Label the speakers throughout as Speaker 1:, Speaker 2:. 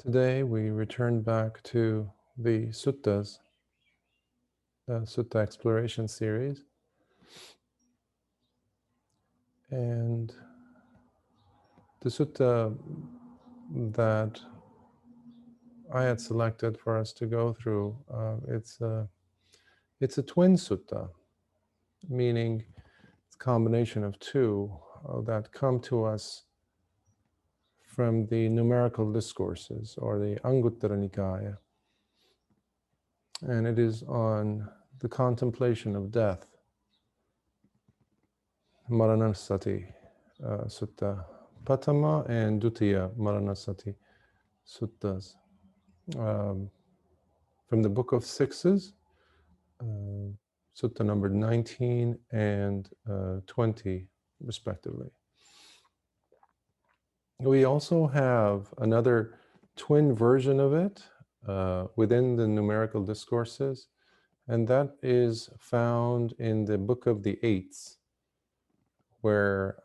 Speaker 1: Today we return back to the Suttas, the Sutta Exploration Series, and the Sutta that I had selected for us to go through, it's a twin Sutta, meaning it's a combination of two that come to us from the numerical discourses, or the Anguttara Nikāya, and it is on the contemplation of death. Maraṇasati Sutta, Paṭhama and Dutiya Maraṇasati Suttas, from the Book of Sixes, Sutta numbered 19 and 20, respectively. We also have another twin version of it within the numerical discourses, and that is found in the Book of the Eights, where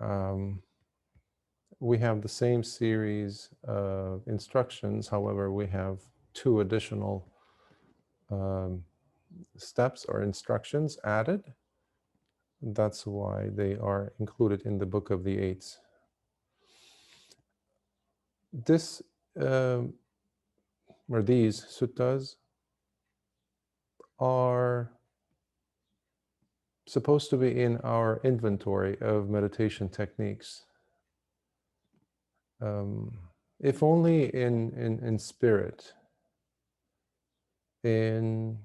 Speaker 1: we have the same series of instructions. However, we have two additional steps or instructions added. That's why they are included in the Book of the Eights. This or these suttas are supposed to be in our inventory of meditation techniques. If only in spirit, in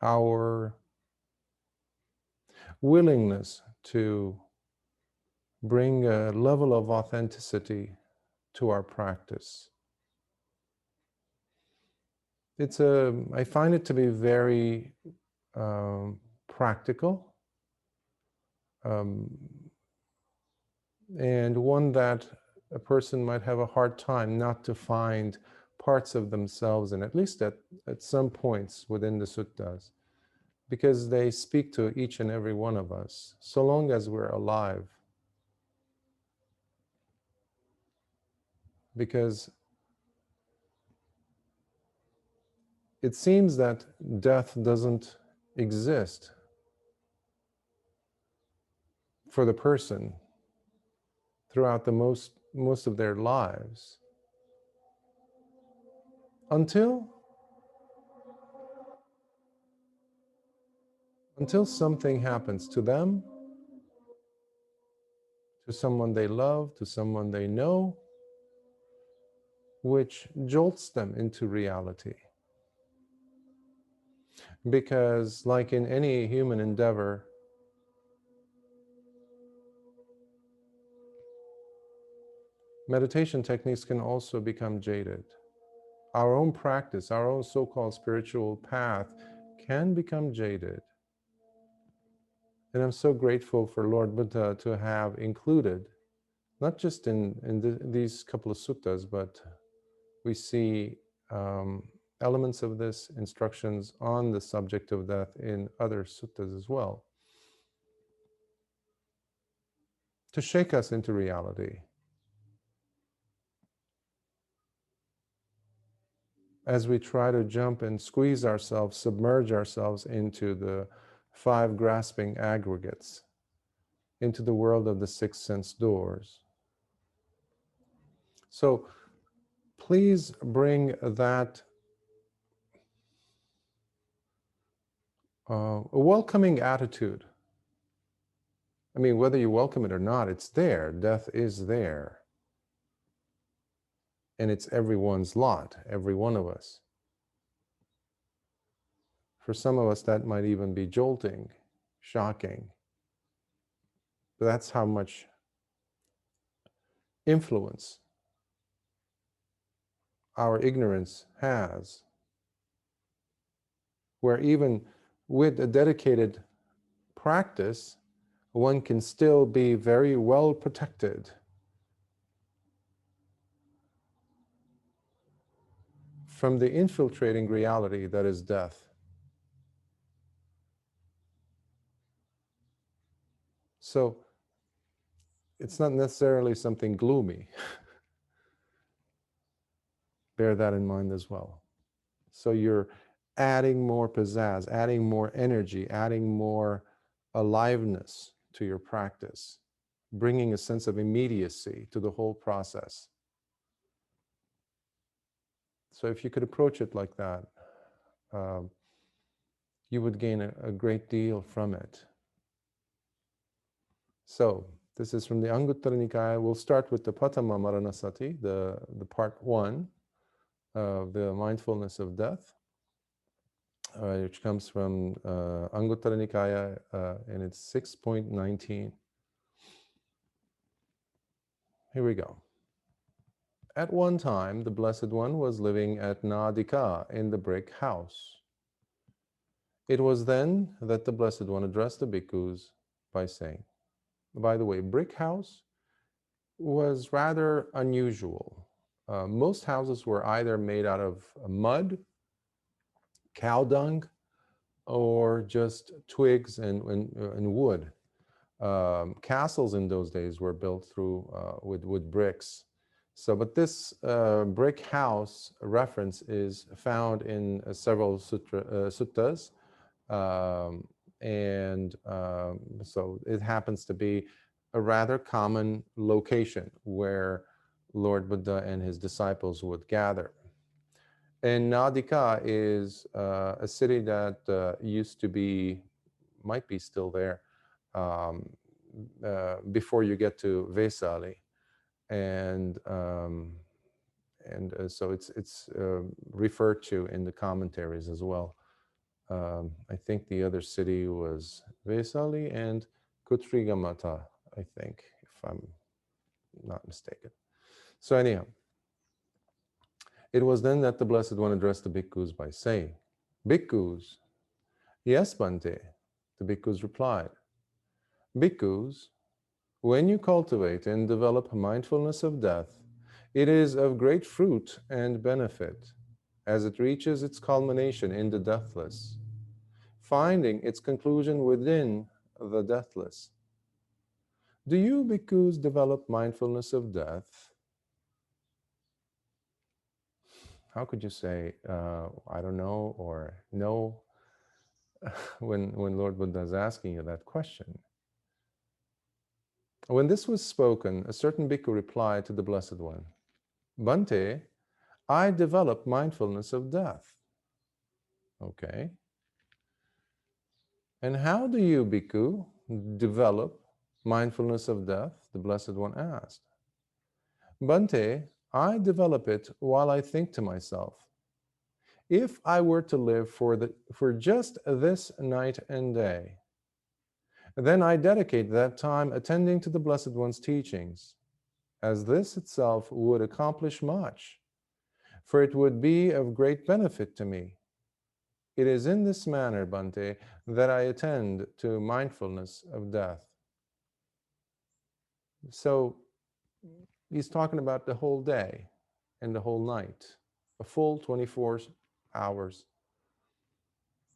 Speaker 1: our willingness to bring a level of authenticity to our practice. I find it to be very practical, and one that a person might have a hard time not to find parts of themselves in, at least at some points within the suttas, because they speak to each and every one of us, so long as we're alive. Because it seems that death doesn't exist for the person throughout the most of their lives, until something happens to them, to someone they love, to someone they know, which jolts them into reality. Because, like in any human endeavor, meditation techniques can also become jaded. Our own practice, our own so-called spiritual path can become jaded. And I'm so grateful for Lord Buddha to have included, not just in these couple of suttas, but we see elements of this, instructions on the subject of death in other suttas as well, to shake us into reality. As we try to jump and squeeze ourselves, submerge ourselves into the five grasping aggregates, into the world of the six sense doors. So please bring that a welcoming attitude. I mean, whether you welcome it or not, it's there. Death is there. And it's everyone's lot, every one of us. For some of us, that might even be jolting, shocking. But that's how much influence our ignorance has. Where even with a dedicated practice, one can still be very well protected from the infiltrating reality that is death. So it's not necessarily something gloomy, Bear that in mind as well. So you're adding more pizzazz, adding more energy, adding more aliveness to your practice, bringing a sense of immediacy to the whole process. So if you could approach it like that, you would gain a great deal from it. So this is from the Anguttara Nikāya. We'll start with the Paṭhama Maraṇasati, the part 1 of the mindfulness of death, which comes from Anguttara Nikāya, and it's 6.19. Here we go. At one time, the Blessed One was living at Nadika in the brick house. It was then that the Blessed One addressed the bhikkhus by saying, by the way, brick house was rather unusual. Most houses were either made out of mud, cow dung, or just twigs and wood. Castles in those days were built through with bricks. So, but this brick house reference is found in several suttas, so it happens to be a rather common location where Lord Buddha and his disciples would gather. And Nadika is a city that used to be, might be still there, before you get to Vesali. And so it's referred to in the commentaries as well. I think the other city was Vesali and Kutrigamata, I think, if I'm not mistaken. So anyhow, it was then that the Blessed One addressed the bhikkhus by saying, "Bhikkhus, yes, Bhante," the bhikkhus replied. "Bhikkhus, when you cultivate and develop mindfulness of death, it is of great fruit and benefit, as it reaches its culmination in the deathless, finding its conclusion within the deathless. Do you, bhikkhus, develop mindfulness of death?" How could you say, I don't know, or no, when Lord Buddha is asking you that question? When this was spoken, a certain bhikkhu replied to the Blessed One, "Bhante, I develop mindfulness of death." Okay. "And how do you, bhikkhu, develop mindfulness of death?" the Blessed One asked. "Bhante, I develop it while I think to myself, if I were to live for just this night and day, then I dedicate that time attending to the Blessed One's teachings, as this itself would accomplish much, for it would be of great benefit to me. It is in this manner, Bhante, that I attend to mindfulness of death." So he's talking about the whole day and the whole night, a full 24 hours.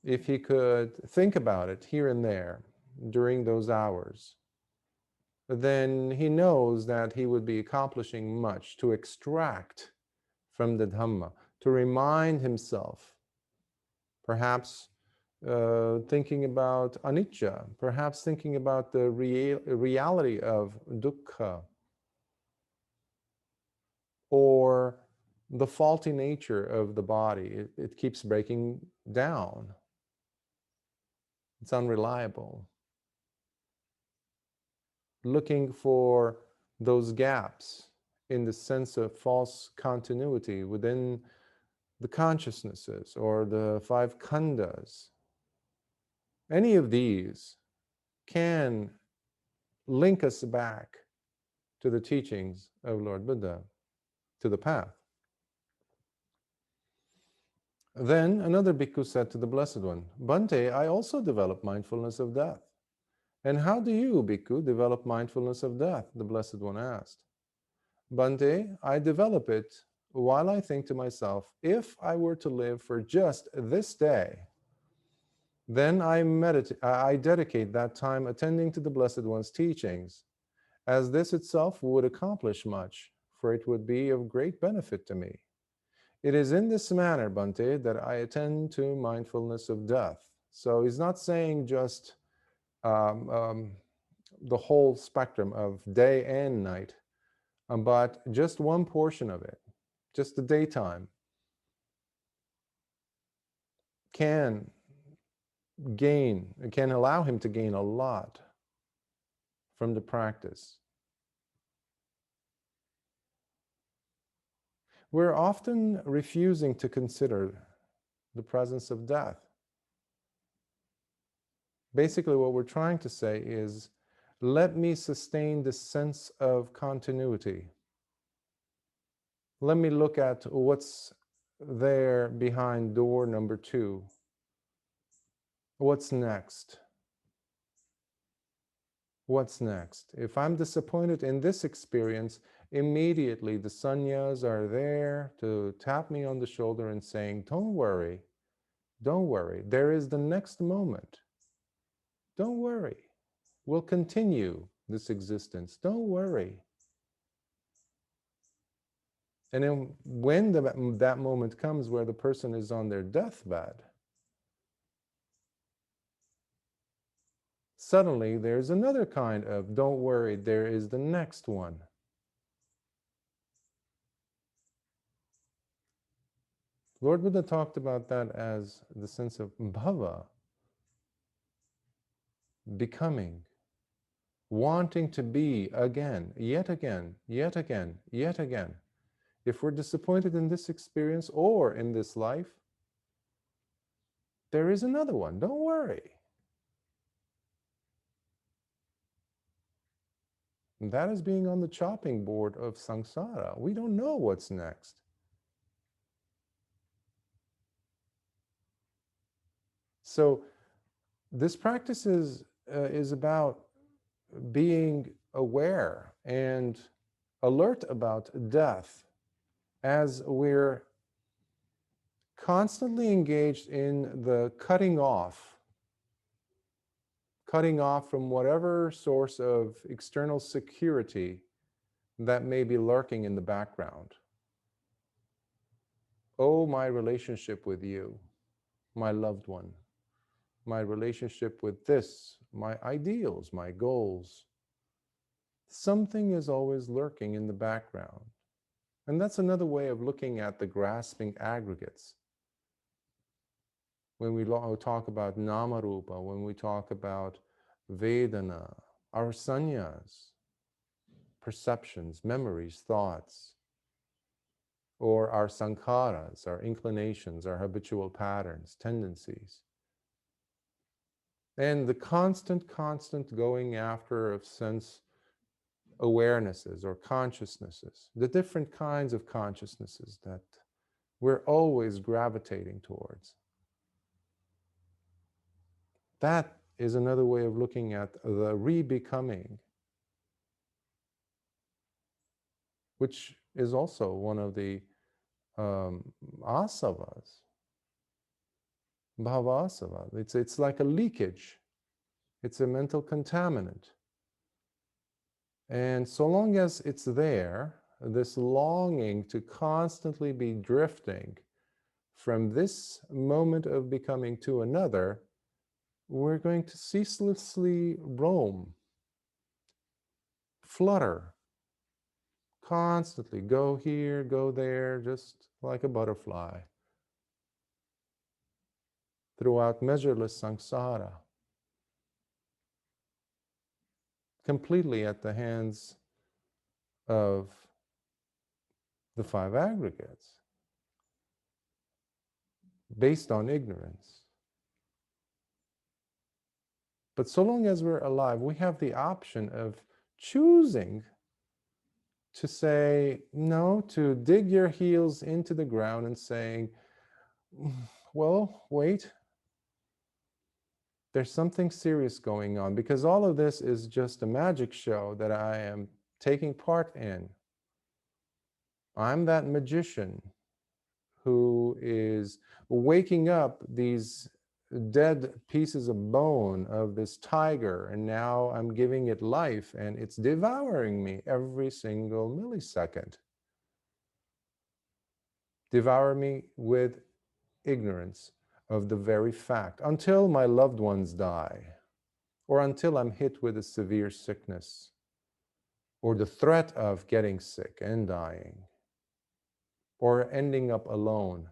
Speaker 1: If he could think about it here and there during those hours, then he knows that he would be accomplishing much to extract from the Dhamma, to remind himself, perhaps thinking about anicca, perhaps thinking about the reality of dukkha, or the faulty nature of the body. It keeps breaking down. It's unreliable. Looking for those gaps in the sense of false continuity within the consciousnesses or the 5 khandhas. Any of these can link us back to the teachings of Lord Buddha, to the path. Then another bhikkhu said to the Blessed One, "Bhante, I also develop mindfulness of death." "And how do you, bhikkhu, develop mindfulness of death?" the Blessed One asked. "Bhante, I develop it while I think to myself, if I were to live for just this day, then I dedicate that time attending to the Blessed One's teachings, as this itself would accomplish much, for it would be of great benefit to me. It is in this manner, Bhante, that I attend to mindfulness of death. So he's not saying just the whole spectrum of day and night, but just one portion of it, just the daytime, can allow him to gain a lot from the practice. We're often refusing to consider the presence of death. Basically, what we're trying to say is, let me sustain this sense of continuity. Let me look at what's there behind door number 2. What's next? What's next? If I'm disappointed in this experience, immediately the sannyas are there to tap me on the shoulder and saying, don't worry, there is the next moment. Don't worry, we'll continue this existence. Don't worry. And then when that moment comes where the person is on their deathbed, suddenly there's another kind of, don't worry, there is the next one. Lord Buddha talked about that as the sense of bhava, becoming, wanting to be again, yet again, yet again, yet again. If we're disappointed in this experience or in this life, there is another one, don't worry. And that is being on the chopping board of samsara. We don't know what's next. So this practice is about being aware and alert about death as we're constantly engaged in the cutting off from whatever source of external security that may be lurking in the background. Oh, my relationship with you, my loved one, my relationship with this, my ideals, my goals. Something is always lurking in the background. And that's another way of looking at the grasping aggregates. When we talk about namarupa, when we talk about Vedana, our sannyas, perceptions, memories, thoughts, or our sankharas, our inclinations, our habitual patterns, tendencies. And the constant going after of sense awarenesses or consciousnesses, the different kinds of consciousnesses that we're always gravitating towards. That is another way of looking at the re-becoming, which is also one of the asavas, bhavasava. It's like a leakage. It's a mental contaminant. And so long as it's there, this longing to constantly be drifting from this moment of becoming to another, we're going to ceaselessly roam, flutter, constantly go here, go there, just like a butterfly, throughout measureless samsara, completely at the hands of the 5 aggregates, based on ignorance. But so long as we're alive, we have the option of choosing to say no, to dig your heels into the ground and saying, well, wait, there's something serious going on, because all of this is just a magic show that I am taking part in. I'm that magician who is waking up these dead pieces of bone of this tiger, and now I'm giving it life, and it's devouring me every single millisecond. devour me with ignorance of the very fact, until my loved ones die, or until I'm hit with a severe sickness, or the threat of getting sick and dying, or ending up alone.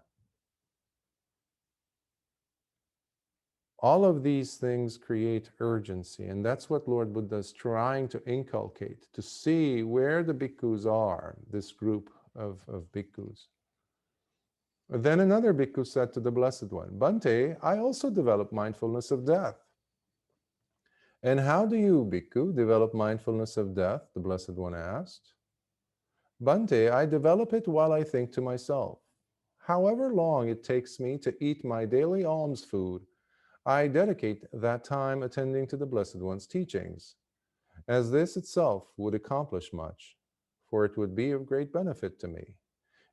Speaker 1: All of these things create urgency, and that's what Lord Buddha is trying to inculcate, to see where the bhikkhus are, this group of bhikkhus. Then another bhikkhu said to the Blessed One, Bhante, I also develop mindfulness of death. And how do you, bhikkhu, develop mindfulness of death? The Blessed One asked. Bhante, I develop it while I think to myself. However long it takes me to eat my daily alms food, I dedicate that time attending to the Blessed One's teachings, as this itself would accomplish much, for it would be of great benefit to me.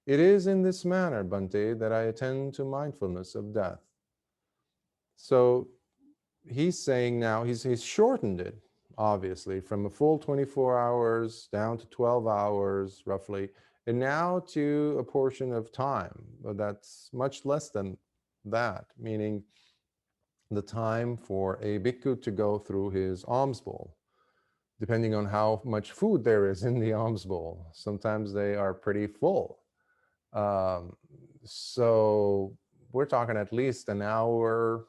Speaker 1: It is in this manner, Bhante, that I attend to mindfulness of death. So he's saying now, he's shortened it, obviously, from a full 24 hours down to 12 hours, roughly, and now to a portion of time, but that's much less than that, meaning the time for a bhikkhu to go through his alms bowl, depending on how much food there is in the alms bowl. Sometimes they are pretty full. So we're talking at least an hour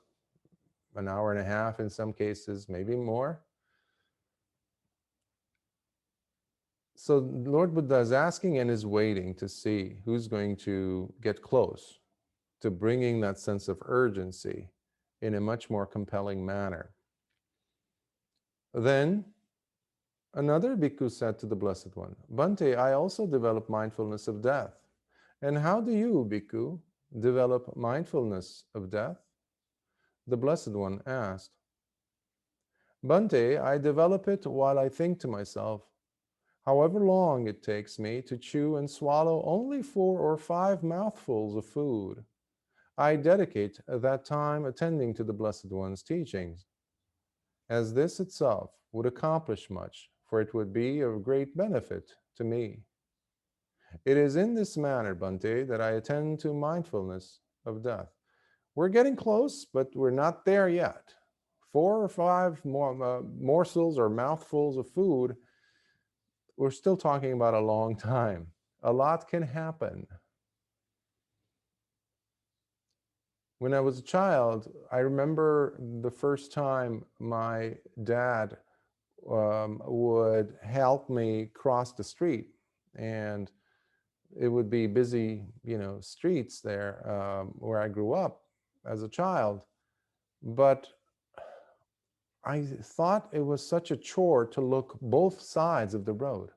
Speaker 1: and a half in some cases, maybe more. So Lord Buddha is asking and is waiting to see who's going to get close to bringing that sense of urgency in a much more compelling manner. Then another bhikkhu said to the Blessed One, Bhante, I also develop mindfulness of death. And how do you, bhikkhu, develop mindfulness of death? The Blessed One asked. Bhante, I develop it while I think to myself, however long it takes me to chew and swallow only 4 or 5 mouthfuls of food, I dedicate that time attending to the Blessed One's teachings, as this itself would accomplish much, for it would be of great benefit to me. It is in this manner, Bhante, that I attend to mindfulness of death. We're getting close, but we're not there yet. 4 or 5 morsels or mouthfuls of food, we're still talking about a long time. A lot can happen. When I was a child, I remember the first time my dad would help me cross the street, and it would be busy, streets there where I grew up as a child. But I thought it was such a chore to look both sides of the road,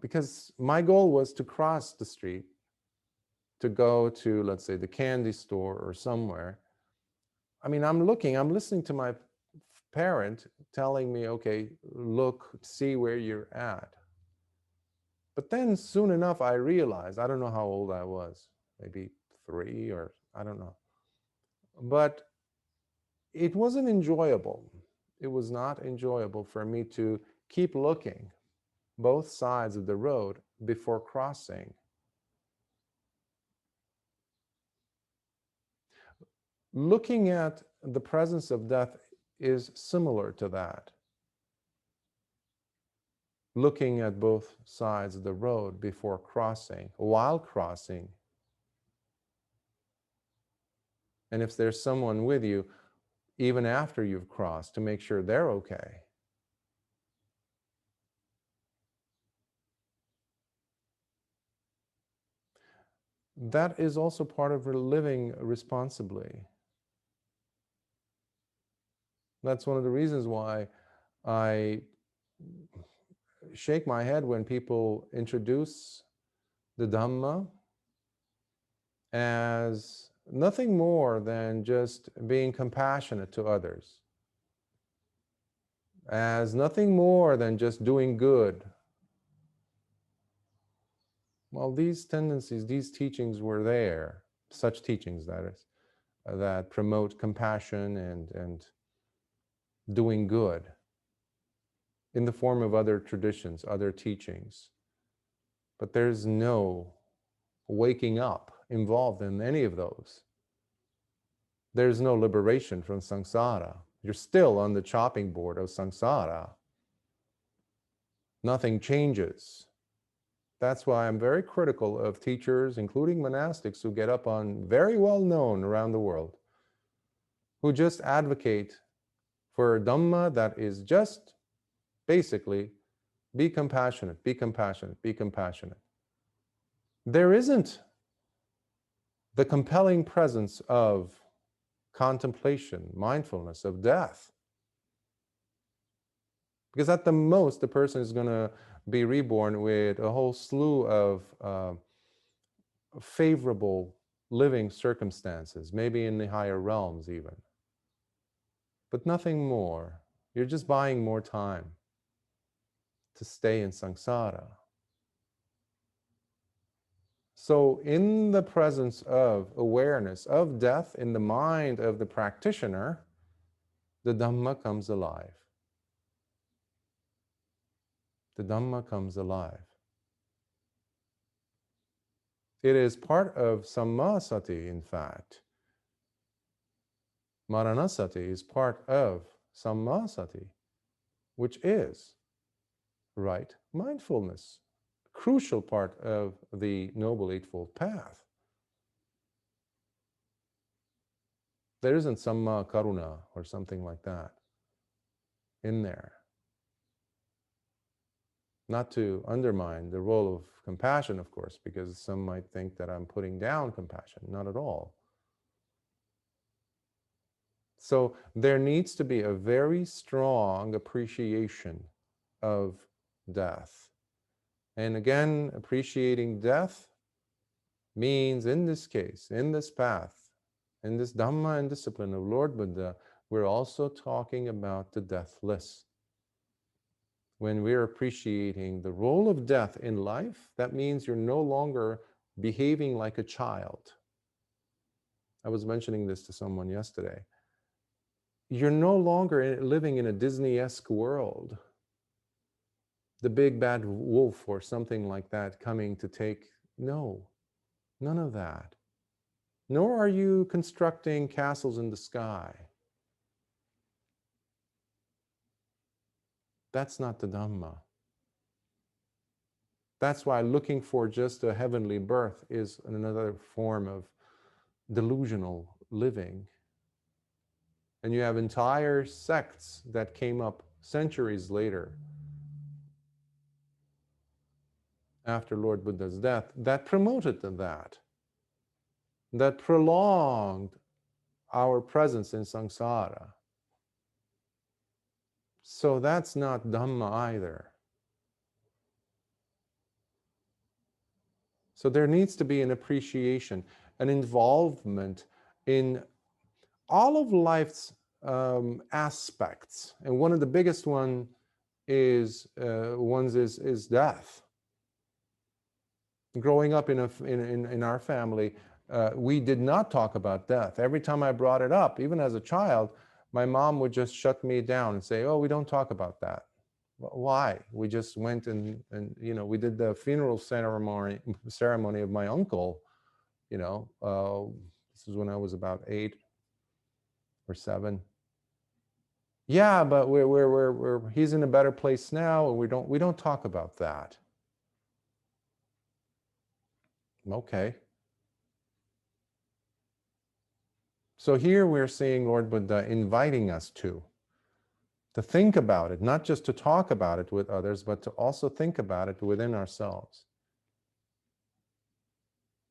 Speaker 1: because my goal was to cross the street to go to, let's say, the candy store or somewhere. I mean, I'm listening to my parent telling me, okay, look, see where you're at. But then soon enough, I realized, I don't know how old I was, maybe 3 or I don't know. But it wasn't enjoyable. It was not enjoyable for me to keep looking both sides of the road before crossing. Looking at the presence of death is similar to that. Looking at both sides of the road before crossing, while crossing. And if there's someone with you, even after you've crossed, to make sure they're okay. That is also part of living responsibly. That's one of the reasons why I shake my head when people introduce the Dhamma as nothing more than just being compassionate to others, as nothing more than just doing good. Well, these tendencies, these teachings were there, such teachings, that is, that promote compassion and doing good in the form of other traditions, other teachings. But there's no waking up involved in any of those, there's no liberation from samsara. You're still on the chopping board of samsara. Nothing changes. That's why I'm very critical of teachers, including monastics, who get up on, very well known around the world, who just advocate for Dhamma that is just basically be compassionate, be compassionate, be compassionate. There isn't the compelling presence of contemplation, mindfulness of death. Because at the most, the person is going to be reborn with a whole slew of favorable living circumstances, maybe in the higher realms even. But nothing more. You're just buying more time to stay in samsara. So in the presence of awareness of death in the mind of the practitioner, the Dhamma comes alive. The Dhamma comes alive. It is part of Sammasati, in fact. Maraṇasati is part of Sammasati, which is right mindfulness, crucial part of the Noble Eightfold Path. There isn't Samma Karuna or something like that in there. Not to undermine the role of compassion, of course, because some might think that I'm putting down compassion. Not at all. So there needs to be a very strong appreciation of death. And again, appreciating death means, in this case, in this path, in this Dhamma and discipline of Lord Buddha, we're also talking about the deathless. When we're appreciating the role of death in life, that means you're no longer behaving like a child. I was mentioning this to someone yesterday. You're no longer living in a Disney-esque world. The big bad wolf or something like that coming to take, no, none of that. Nor are you constructing castles in the sky. That's not the Dhamma. That's why looking for just a heavenly birth is another form of delusional living. And you have entire sects that came up centuries later, after Lord Buddha's death, that promoted that prolonged our presence in samsara. So that's not Dhamma either. So there needs to be an appreciation, an involvement in all of life's aspects. And one of the biggest ones is death. Growing up in our family, we did not talk about death. Every time I brought it up, even as a child, my mom would just shut me down and say, "Oh, we don't talk about that." Why? We just went and we did the funeral ceremony of my uncle. This is when I was about 8 or 7. Yeah, but he's in a better place now, and we don't talk about that. Okay. So here we're seeing Lord Buddha inviting us to think about it, not just to talk about it with others, but to also think about it within ourselves.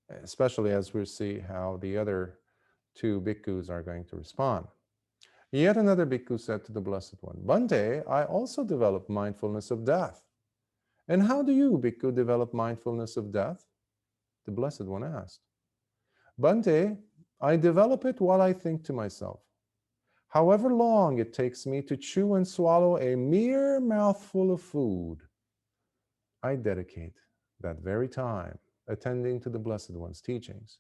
Speaker 1: Especially as we see how the other 2 bhikkhus are going to respond. Yet another bhikkhu said to the Blessed One, "Bhante, I also develop mindfulness of death." "And how do you, bhikkhu, develop mindfulness of death?" The Blessed One asked. "Bhante, I develop it while I think to myself. However long it takes me to chew and swallow a mere mouthful of food, I dedicate that very time attending to the Blessed One's teachings,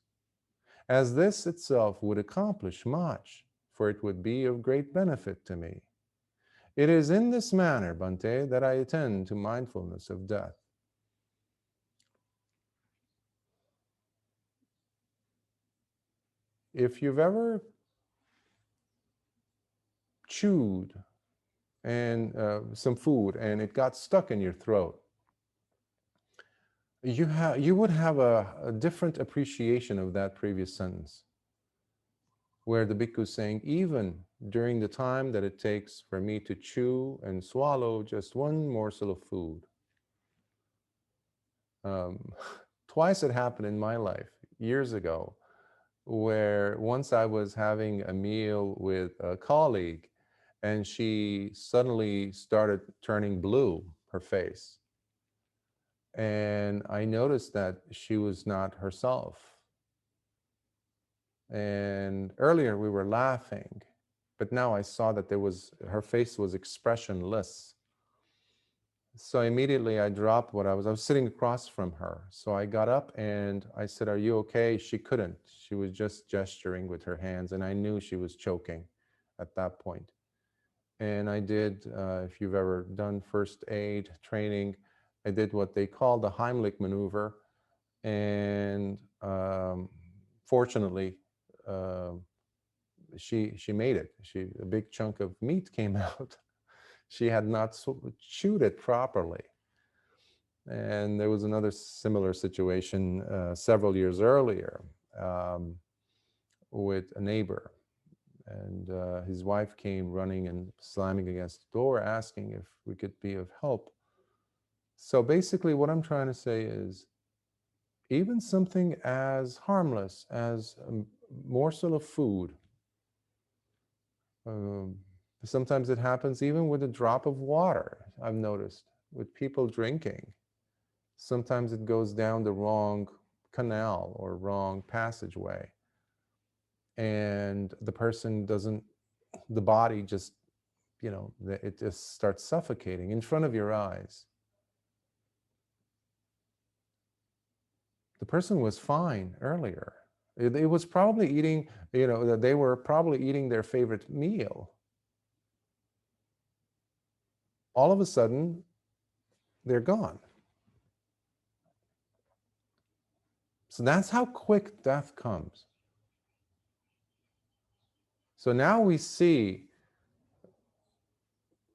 Speaker 1: as this itself would accomplish much, for it would be of great benefit to me. It is in this manner, Bhante, that I attend to mindfulness of death." if you've ever chewed and some food and it got stuck in your throat, you would have a different appreciation of that previous sentence, where the bhikkhu is saying, even during the time that it takes for me to chew and swallow just one morsel of food. Twice it happened in my life, years ago, where once I was having a meal with a colleague and she suddenly started turning blue, her face. And I noticed that she was not herself. And earlier we were laughing, but now I saw that her face was expressionless. So immediately I dropped what I was sitting across from her. So I got up and I said, "Are you okay?" She couldn't. She was just gesturing with her hands, and I knew she was choking at that point. And I did, if you've ever done first aid training, I did what they call the Heimlich Maneuver. And fortunately, she made it. A big chunk of meat came out. She had not chewed it properly. And there was another similar situation several years earlier with a neighbor. And his wife came running and slamming against the door, asking if we could be of help. So basically what I'm trying to say is, even something as harmless as a morsel of food, sometimes it happens even with a drop of water, I've noticed, with people drinking. Sometimes it goes down the wrong canal or wrong passageway. And the person doesn't, the body just, it just starts suffocating in front of your eyes. The person was fine earlier. It was probably eating, they were probably eating their favorite meal. All of a sudden, they're gone. So that's how quick death comes. So now we see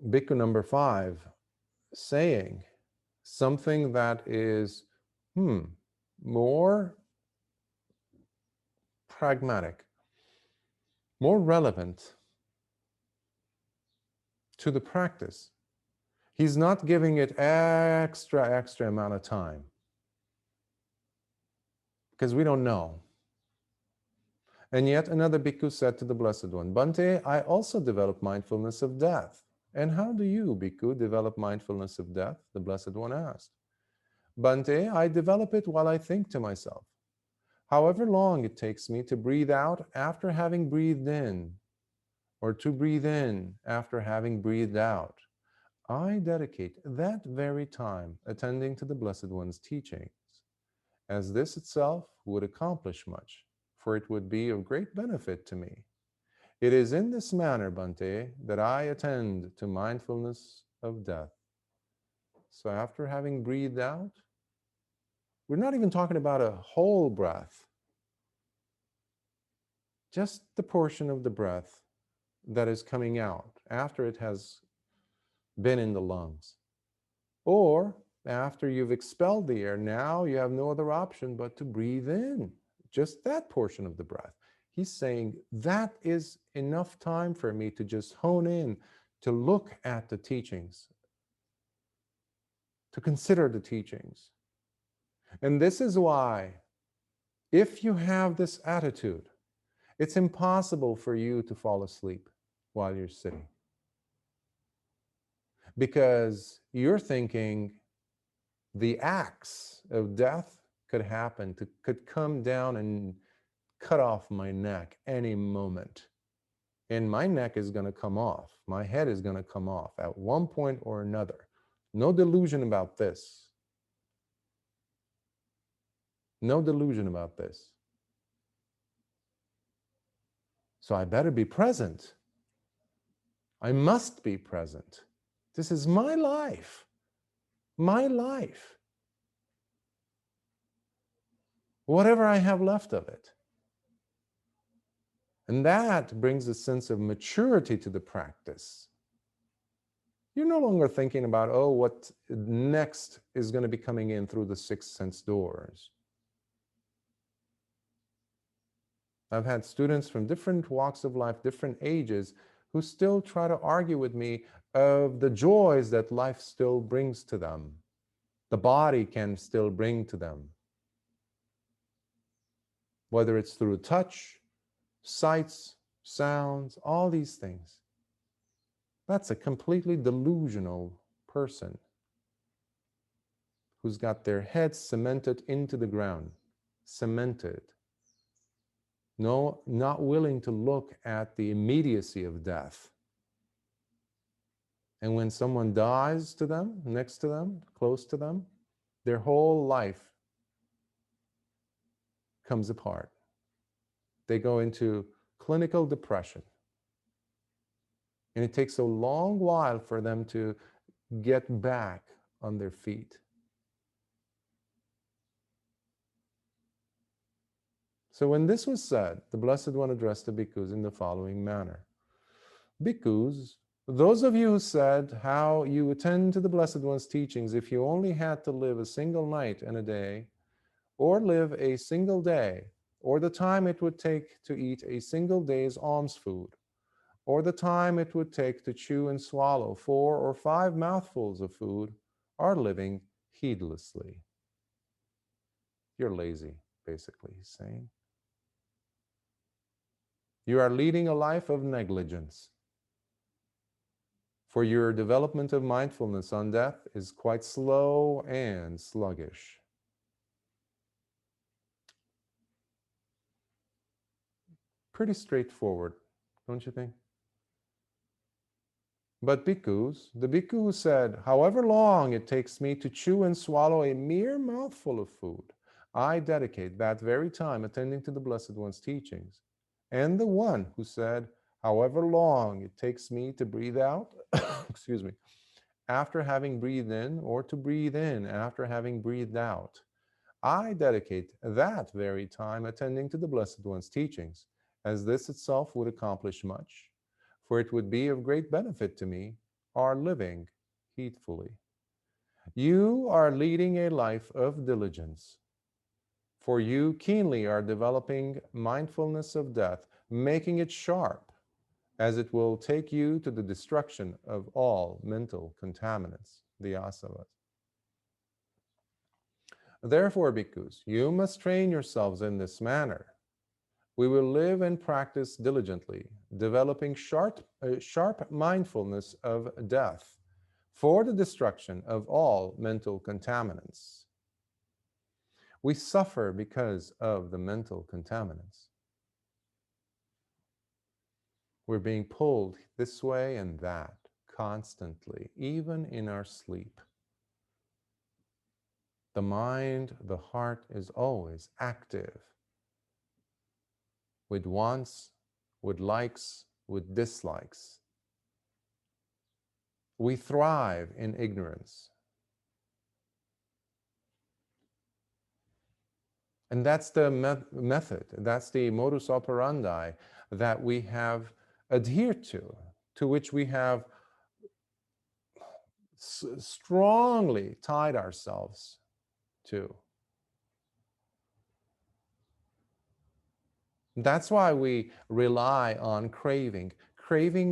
Speaker 1: Bhikkhu number 5 saying something that is more pragmatic, more relevant to the practice. He's not giving it extra amount of time, because we don't know. And yet another bhikkhu said to the Blessed One, "Bhante, I also develop mindfulness of death." "And how do you, bhikkhu, develop mindfulness of death?" the Blessed One asked. "Bhante, I develop it while I think to myself. However long it takes me to breathe out after having breathed in, or to breathe in after having breathed out, I dedicate that very time attending to the Blessed One's teachings, as this itself would accomplish much, for it would be of great benefit to me. It is in this manner, Bhante, that I attend to mindfulness of death." So after having breathed out, we're not even talking about a whole breath, just the portion of the breath that is coming out after it has been in the lungs. Or after you've expelled the air, now you have no other option but to breathe in, just that portion of the breath. He's saying that is enough time for me to just hone in, to look at the teachings, to consider the teachings. And this is why, if you have this attitude, it's impossible for you to fall asleep while you're sitting, because you're thinking the axe of death could happen, could come down and cut off my neck any moment. And my neck is going to come off. My head is going to come off at one point or another. No delusion about this. No delusion about this. So I better be present. I must be present. This is my life. My life. Whatever I have left of it. And that brings a sense of maturity to the practice. You're no longer thinking about, oh, what next is going to be coming in through the six sense doors. I've had students from different walks of life, different ages, who still try to argue with me of the joys that life still brings to them, the body can still bring to them. Whether it's through touch, sights, sounds, all these things. That's a completely delusional person who's got their head cemented into the ground, cemented. No, not willing to look at the immediacy of death. And when someone dies to them, next to them, close to them, their whole life comes apart. They go into clinical depression. And it takes a long while for them to get back on their feet. So when this was said, the Blessed One addressed the bhikkhus in the following manner. Bhikkhus, those of you who said how you attend to the Blessed One's teachings if you only had to live a single night and a day, or live a single day, or the time it would take to eat a single day's alms food, or the time it would take to chew and swallow 4 or 5 mouthfuls of food, are living heedlessly. You're lazy, basically, he's saying. You are leading a life of negligence. For your development of mindfulness on death is quite slow and sluggish. Pretty straightforward, don't you think? But bhikkhus, the bhikkhu who said, however long it takes me to chew and swallow a mere mouthful of food, I dedicate that very time attending to the Blessed One's teachings. And the one who said, however long it takes me to breathe out, excuse me, after having breathed in, or to breathe in after having breathed out, I dedicate that very time attending to the Blessed One's teachings, as this itself would accomplish much, for it would be of great benefit to me, are living heedfully. You are leading a life of diligence, for you keenly are developing mindfulness of death, making it sharp, as it will take you to the destruction of all mental contaminants, the asavas. Therefore, bhikkhus, you must train yourselves in this manner. We will live and practice diligently, developing sharp mindfulness of death for the destruction of all mental contaminants. We suffer because of the mental contaminants. We're being pulled this way and that constantly, even in our sleep. The mind, the heart is always active with wants, with likes, with dislikes. We thrive in ignorance. And that's the method, that's the modus operandi that we have adhered to which we have strongly tied ourselves to. That's why we rely on craving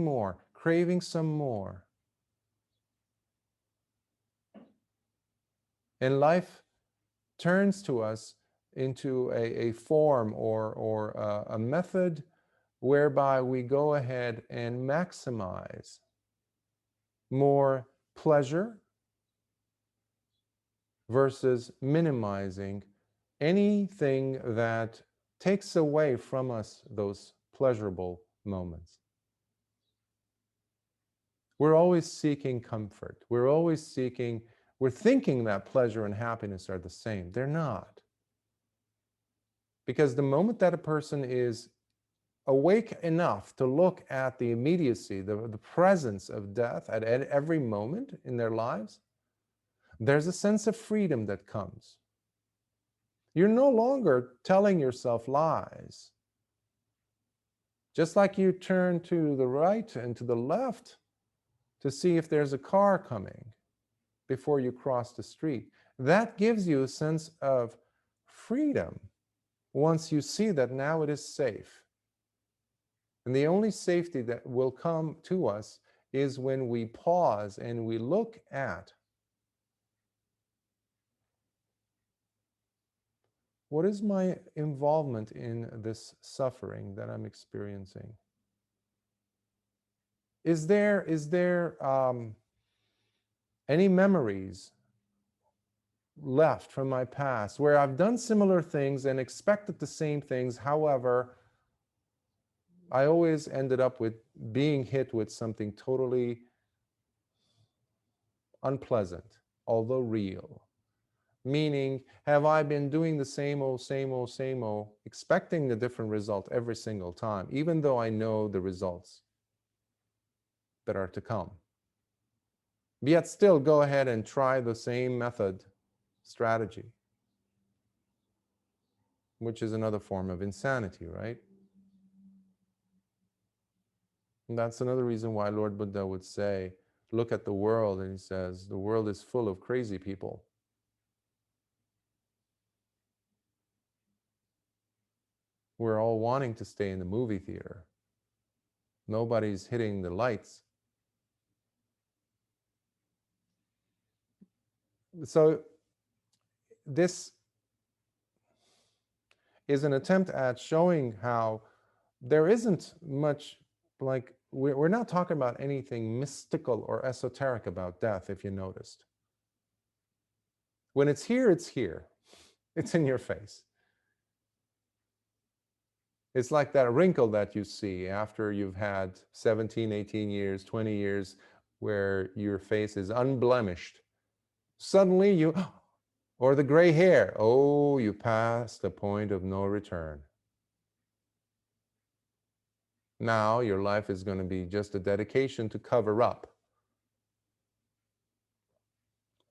Speaker 1: more, craving some more. And life turns to us into a form or a method whereby we go ahead and maximize more pleasure versus minimizing anything that takes away from us those pleasurable moments. We're always seeking comfort. We're thinking that pleasure and happiness are the same. They're not. Because the moment that a person is awake enough to look at the immediacy, the presence of death at every moment in their lives, there's a sense of freedom that comes. You're no longer telling yourself lies. Just like you turn to the right and to the left to see if there's a car coming before you cross the street. That gives you a sense of freedom once you see that now it is safe. And the only safety that will come to us is when we pause and we look at what is my involvement in this suffering that I'm experiencing. Is there any memories left from my past where I've done similar things and expected the same things? However, I always ended up with being hit with something totally unpleasant, although real. Meaning, have I been doing the same old, expecting a different result every single time, even though I know the results that are to come? Yet still go ahead and try the same method, strategy, which is another form of insanity, right? And that's another reason why Lord Buddha would say, look at the world, and he says, the world is full of crazy people. We're all wanting to stay in the movie theater. Nobody's hitting the lights. So this is an attempt at showing how there isn't much, like, we're not talking about anything mystical or esoteric about death, if you noticed. When it's here, it's here. It's in your face. It's like that wrinkle that you see after you've had 17, 18 years, 20 years, where your face is unblemished. Suddenly you, or the gray hair, oh, you passed the point of no return. Now your life is going to be just a dedication to cover up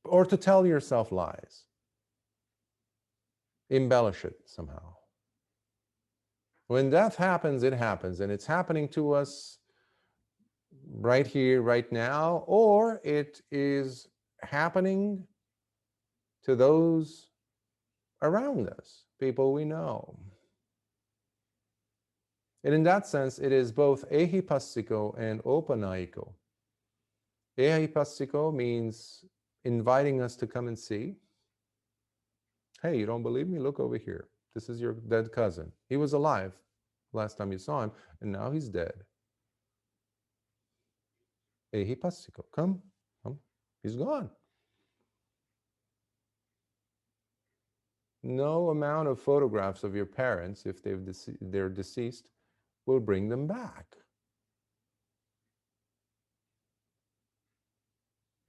Speaker 1: or to tell yourself lies, embellish it somehow. When death happens, it happens, and it's happening to us right here, right now, or it is happening to those around us, people we know. And in that sense, it is both ehipassiko and opanayiko. Ehipassiko means inviting us to come and see. Hey, you don't believe me? Look over here. This is your dead cousin. He was alive last time you saw him, and now he's dead. Ehipassiko, come. He's gone. No amount of photographs of your parents, if they're deceased, will bring them back.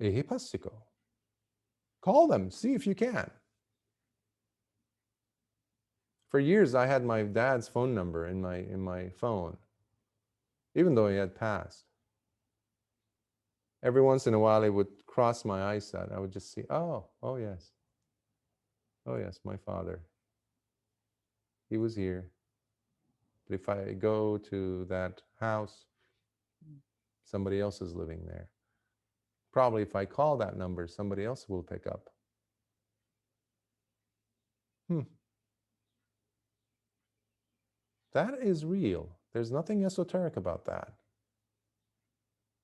Speaker 1: Ehipassiko. Call them, see if you can. For years, I had my dad's phone number in my phone, even though he had passed. Every once in a while, it would cross my eyesight. I would just see, oh yes. Oh yes, my father. He was here. But if I go to that house, somebody else is living there. Probably if I call that number, somebody else will pick up. That is real. There's nothing esoteric about that.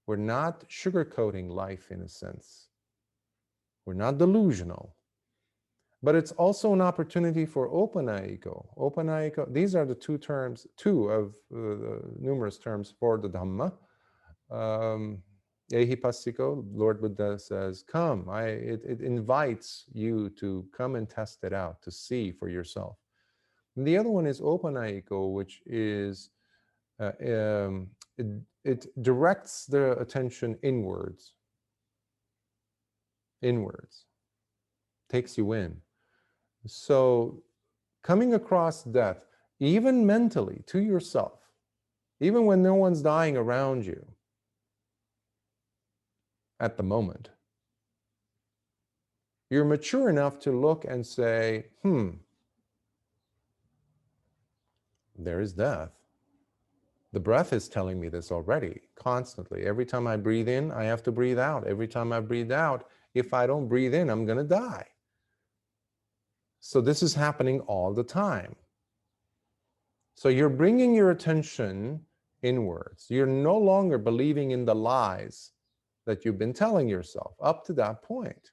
Speaker 1: We're not sugarcoating life in a sense. We're not delusional. But it's also an opportunity for opanayiko. Opanayiko, these are the two of numerous terms for the Dhamma. Ehipassiko, Lord Buddha says, come. It invites you to come and test it out, to see for yourself. And the other one is opanayiko, which is, it directs the attention inwards. Inwards. Takes you in. So coming across death, even mentally, to yourself, even when no one's dying around you at the moment, you're mature enough to look and say, there is death. The breath is telling me this already, constantly. Every time I breathe in, I have to breathe out. Every time I breathe out, if I don't breathe in, I'm going to die. So this is happening all the time. So you're bringing your attention inwards. You're no longer believing in the lies that you've been telling yourself up to that point.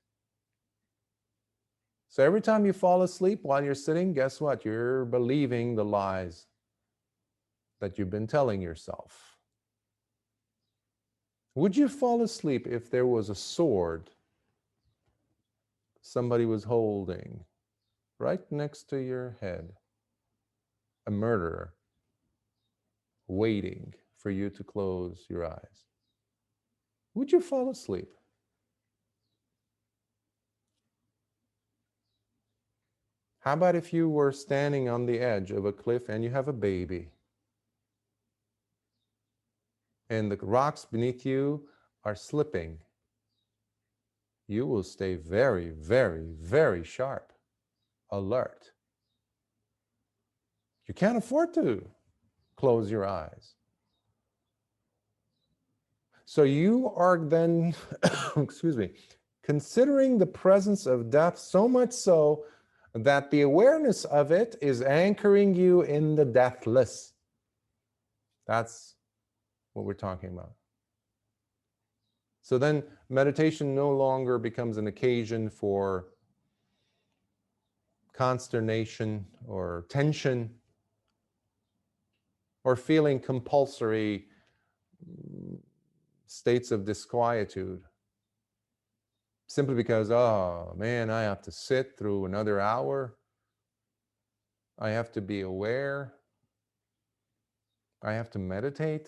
Speaker 1: So every time you fall asleep while you're sitting, guess what? You're believing the lies that you've been telling yourself. Would you fall asleep if there was a sword somebody was holding right next to your head? A murderer waiting for you to close your eyes. Would you fall asleep? How about if you were standing on the edge of a cliff and you have a baby, and the rocks beneath you are slipping? You will stay very, very, very sharp, alert. You can't afford to close your eyes. So you are then, excuse me, considering the presence of death so much so that the awareness of it is anchoring you in the deathless. That's what we're talking about. So then meditation no longer becomes an occasion for consternation or tension or feeling compulsory states of disquietude simply because, oh man, I have to sit through another hour. I have to be aware. I have to meditate.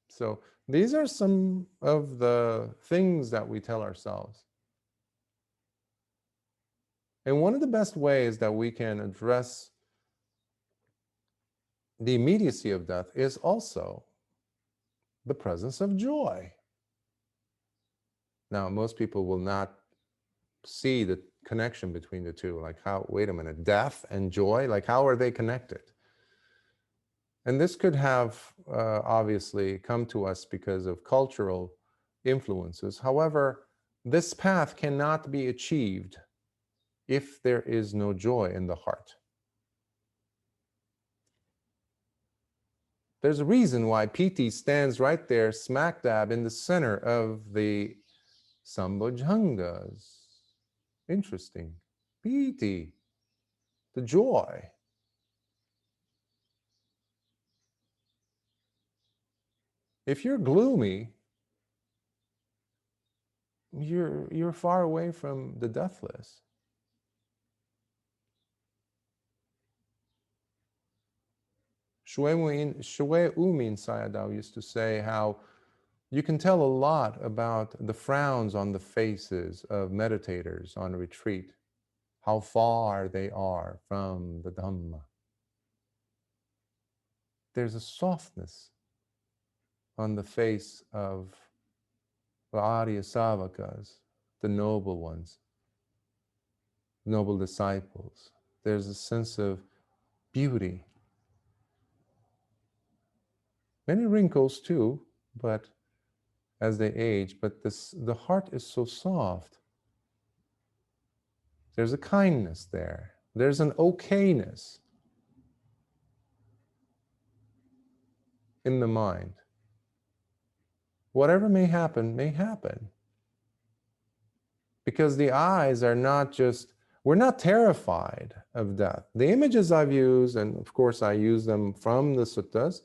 Speaker 1: So these are some of the things that we tell ourselves. And one of the best ways that we can address the immediacy of death is also the presence of joy. Now, most people will not see the connection between the two. Like, how, wait a minute, death and joy, like how are they connected? And this could have obviously come to us because of cultural influences. However, this path cannot be achieved if there is no joy in the heart. There's a reason why Piti stands right there, smack dab in the center of the Sambojjhangas. Interesting. Piti, the joy. If you're gloomy, you're far away from the deathless. Shwe Umin Sayadaw used to say how you can tell a lot about the frowns on the faces of meditators on retreat, how far they are from the Dhamma. There's a softness on the face of the Arya Savakas, the noble ones, noble disciples. There's a sense of beauty. Many wrinkles too, but as they age, but the heart is so soft. There's a kindness there. There's an okayness in the mind. Whatever may happen, may happen. Because the eyes are not just, we're not terrified of death. The images I've used, and of course I use them from the suttas,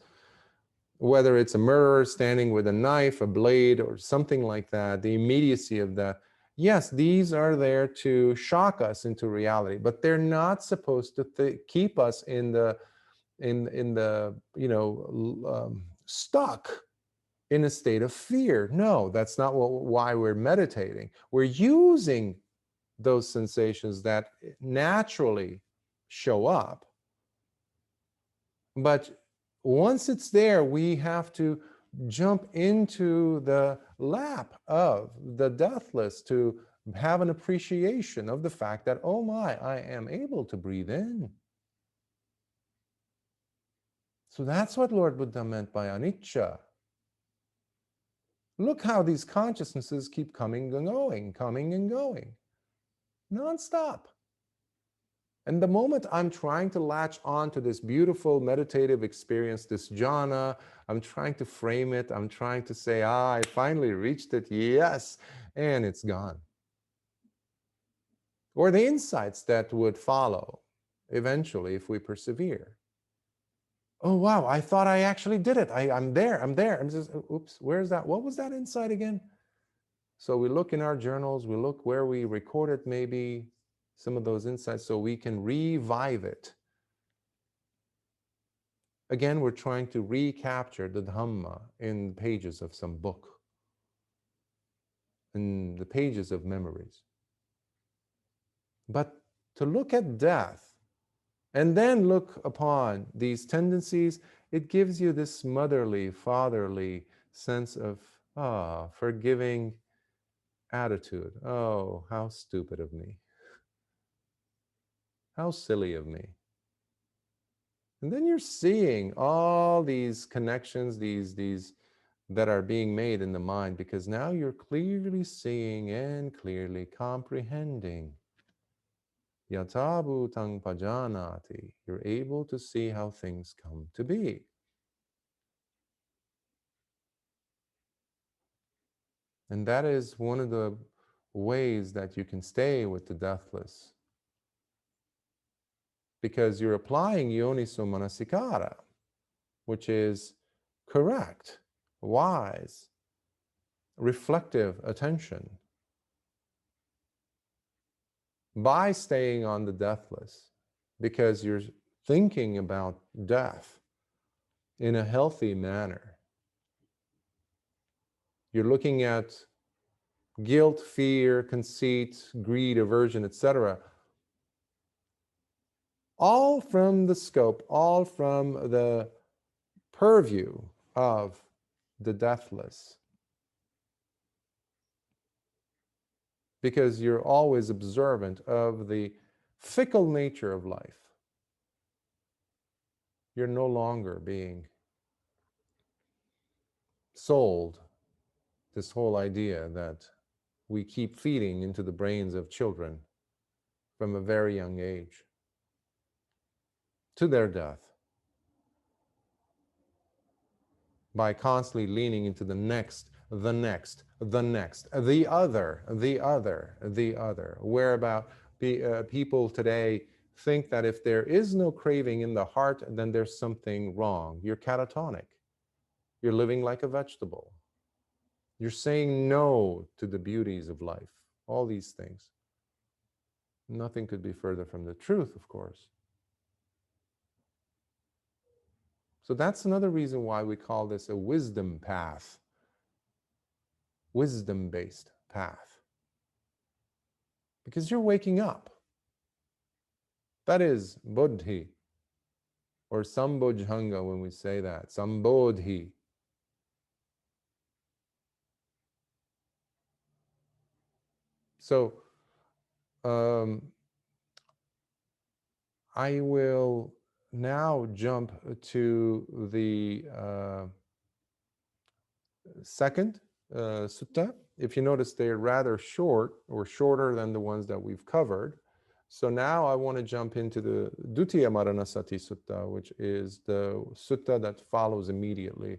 Speaker 1: whether it's a murderer standing with a knife, a blade, or something like that, the immediacy of death, yes, these are there to shock us into reality, but they're not supposed to keep us in the stuck in a state of fear. No, that's not why we're meditating. We're using those sensations that naturally show up, but once it's there, we have to jump into the lap of the deathless to have an appreciation of the fact that, oh my, I am able to breathe in. So that's what Lord Buddha meant by anicca. Look how these consciousnesses keep coming and going, non-stop. And the moment I'm trying to latch on to this beautiful meditative experience, this jhana, I'm trying to frame it, I'm trying to say, I finally reached it, yes, and it's gone. Or the insights that would follow eventually if we persevere. Oh, wow, I thought I actually did it. I'm there. I'm just, oops, where's that? What was that insight again? So we look in our journals, we look where we recorded maybe some of those insights so we can revive it. Again, we're trying to recapture the Dhamma in pages of some book, in the pages of memories. But to look at death and then look upon these tendencies, it gives you this motherly, fatherly sense of forgiving attitude. Oh, how stupid of me. How silly of me. And then you're seeing all these connections, these that are being made in the mind, because now you're clearly seeing and clearly comprehending. Yata bhutang pajanati. You're able to see how things come to be. And that is one of the ways that you can stay with the deathless. Because you're applying yoniso manasikara, which is correct, wise, reflective attention, by staying on the deathless, because you're thinking about death in a healthy manner. You're looking at guilt, fear, conceit, greed, aversion, etc., all from the scope, all from the purview of the deathless. Because you're always observant of the fickle nature of life. You're no longer being sold this whole idea that we keep feeding into the brains of children from a very young age to their death, by constantly leaning into the next, the next, the next, the other, the other, the other. Whereabout people today think that if there is no craving in the heart, then there's something wrong. You're catatonic. You're living like a vegetable. You're saying no to the beauties of life. All these things. Nothing could be further from the truth, of course. So that's another reason why we call this a wisdom path, wisdom-based path. Because you're waking up. That is bodhi, or sambojjhanga when we say that, sambodhi. So I will now jump to the second sutta. If you notice, they're rather short, or shorter than the ones that we've covered. So now I want to jump into the Dutiya Maraṇasati Sutta, which is the sutta that follows immediately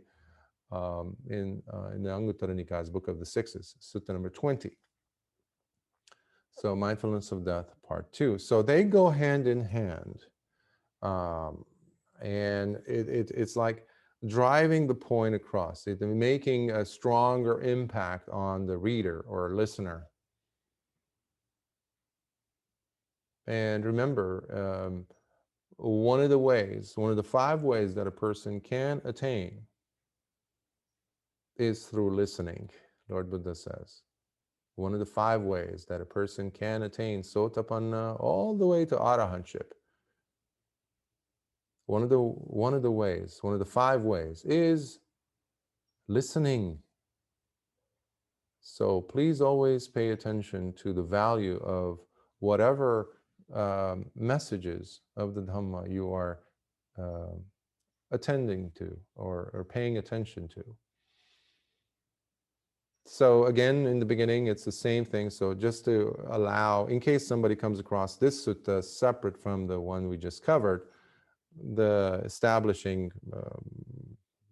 Speaker 1: in the Anguttara Nikāya's Book of the Sixes, Sutta number 20. So Mindfulness of Death, Part 2. So they go hand in hand. And it's like driving the point across, making a stronger impact on the reader or listener. And remember, one of the 5 ways that a person can attain is through listening, Lord Buddha says. One of the 5 ways that a person can attain Sotapanna all the way to Arahantship. One of the 5 ways is listening. So please always pay attention to the value of whatever messages of the Dhamma you are attending to or paying attention to. So again, in the beginning, it's the same thing. So just to allow, in case somebody comes across this sutta separate from the one we just covered, the establishing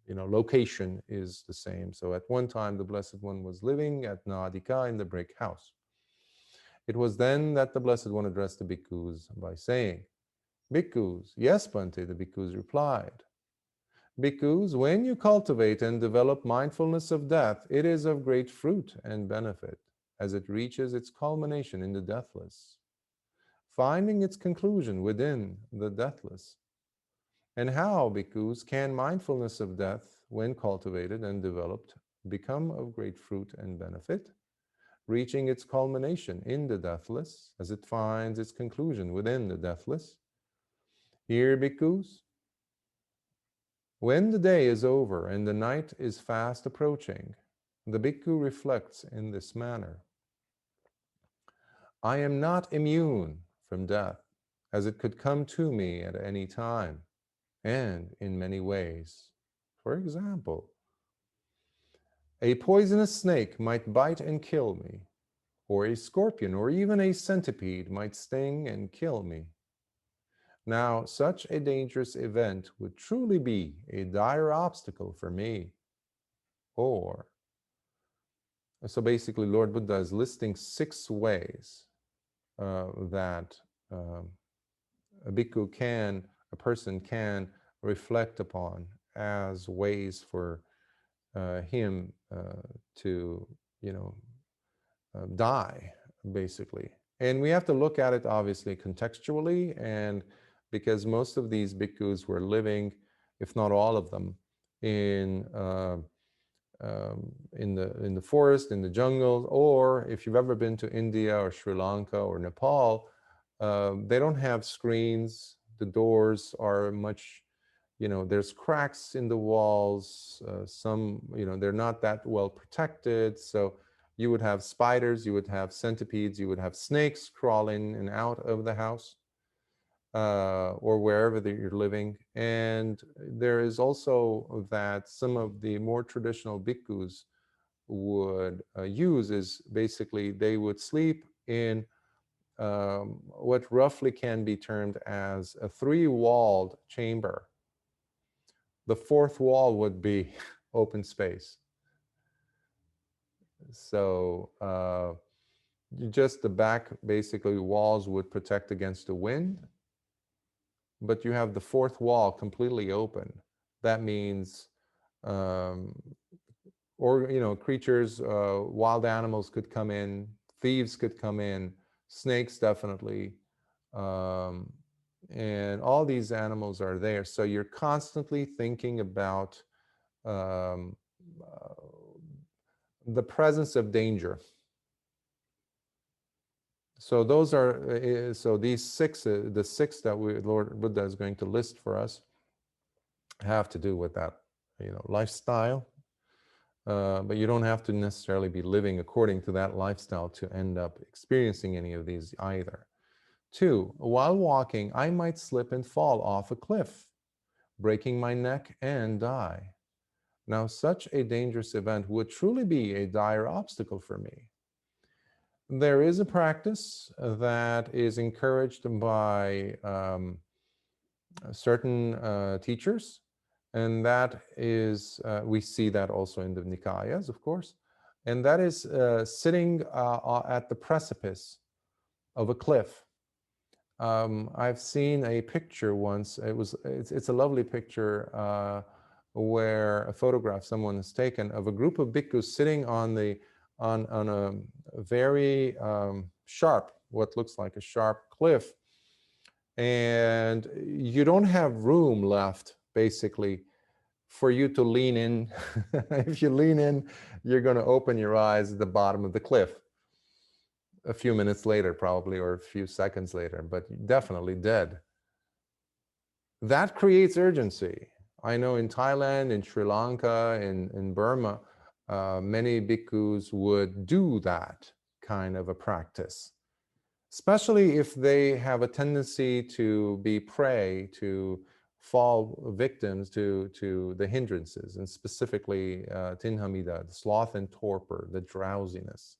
Speaker 1: location is the same. So at one time, the Blessed One was living at Nadika in the brick house. It was then that the Blessed One addressed the bhikkhus by saying, "Bhikkhus, yes, Bhante," the bhikkhus replied. "Bhikkhus, when you cultivate and develop mindfulness of death, it is of great fruit and benefit, as it reaches its culmination in the deathless, finding its conclusion within the deathless. And how, bhikkhus, can mindfulness of death, when cultivated and developed, become of great fruit and benefit, reaching its culmination in the deathless, as it finds its conclusion within the deathless? Here, bhikkhus, when the day is over and the night is fast approaching, the bhikkhu reflects in this manner: I am not immune from death, as it could come to me at any time and in many ways. For example, a poisonous snake might bite and kill me, or a scorpion or even a centipede might sting and kill me. Now, such a dangerous event would truly be a dire obstacle for me. Or, so basically, Lord Buddha is listing 6 ways that a bhikkhu can, a person can reflect upon as ways for him to, die, basically. And we have to look at it obviously contextually, and because most of these bhikkhus were living, if not all of them, in the forest, in the jungles, or if you've ever been to India or Sri Lanka or Nepal, they don't have screens. The doors are much, there's cracks in the walls. Some, they're not that well protected. So you would have spiders, you would have centipedes, you would have snakes crawling in and out of the house or wherever that you're living. And there is also that some of the more traditional bhikkhus would use is basically they would sleep in what roughly can be termed as a 3-walled chamber. The 4th wall would be open space. So just the back, basically, walls would protect against the wind, but you have the 4th wall completely open. That means, creatures, wild animals could come in, thieves could come in, snakes definitely, and all these animals are there. So you're constantly thinking about the presence of danger. So those are, so these 6, the 6 that Lord Buddha is going to list for us have to do with that, lifestyle. But you don't have to necessarily be living according to that lifestyle to end up experiencing any of these either. 2, while walking, I might slip and fall off a cliff, breaking my neck and die. Now, such a dangerous event would truly be a dire obstacle for me. There is a practice that is encouraged by certain teachers, and that is, we see that also in the Nikāyas, of course, and that is sitting at the precipice of a cliff. I've seen a picture once. It's a lovely picture where a photograph someone has taken of a group of bhikkhus sitting on a very sharp, what looks like a sharp cliff, and you don't have room left, basically, for you to lean in. If you lean in, you're going to open your eyes at the bottom of the cliff a few minutes later, probably, or a few seconds later, but definitely dead. That creates urgency. I know in Thailand, in Sri Lanka, in Burma, many bhikkhus would do that kind of a practice, especially if they have a tendency to be prey to fall victims to the hindrances, and specifically tinhamida, the sloth and torpor, the drowsiness,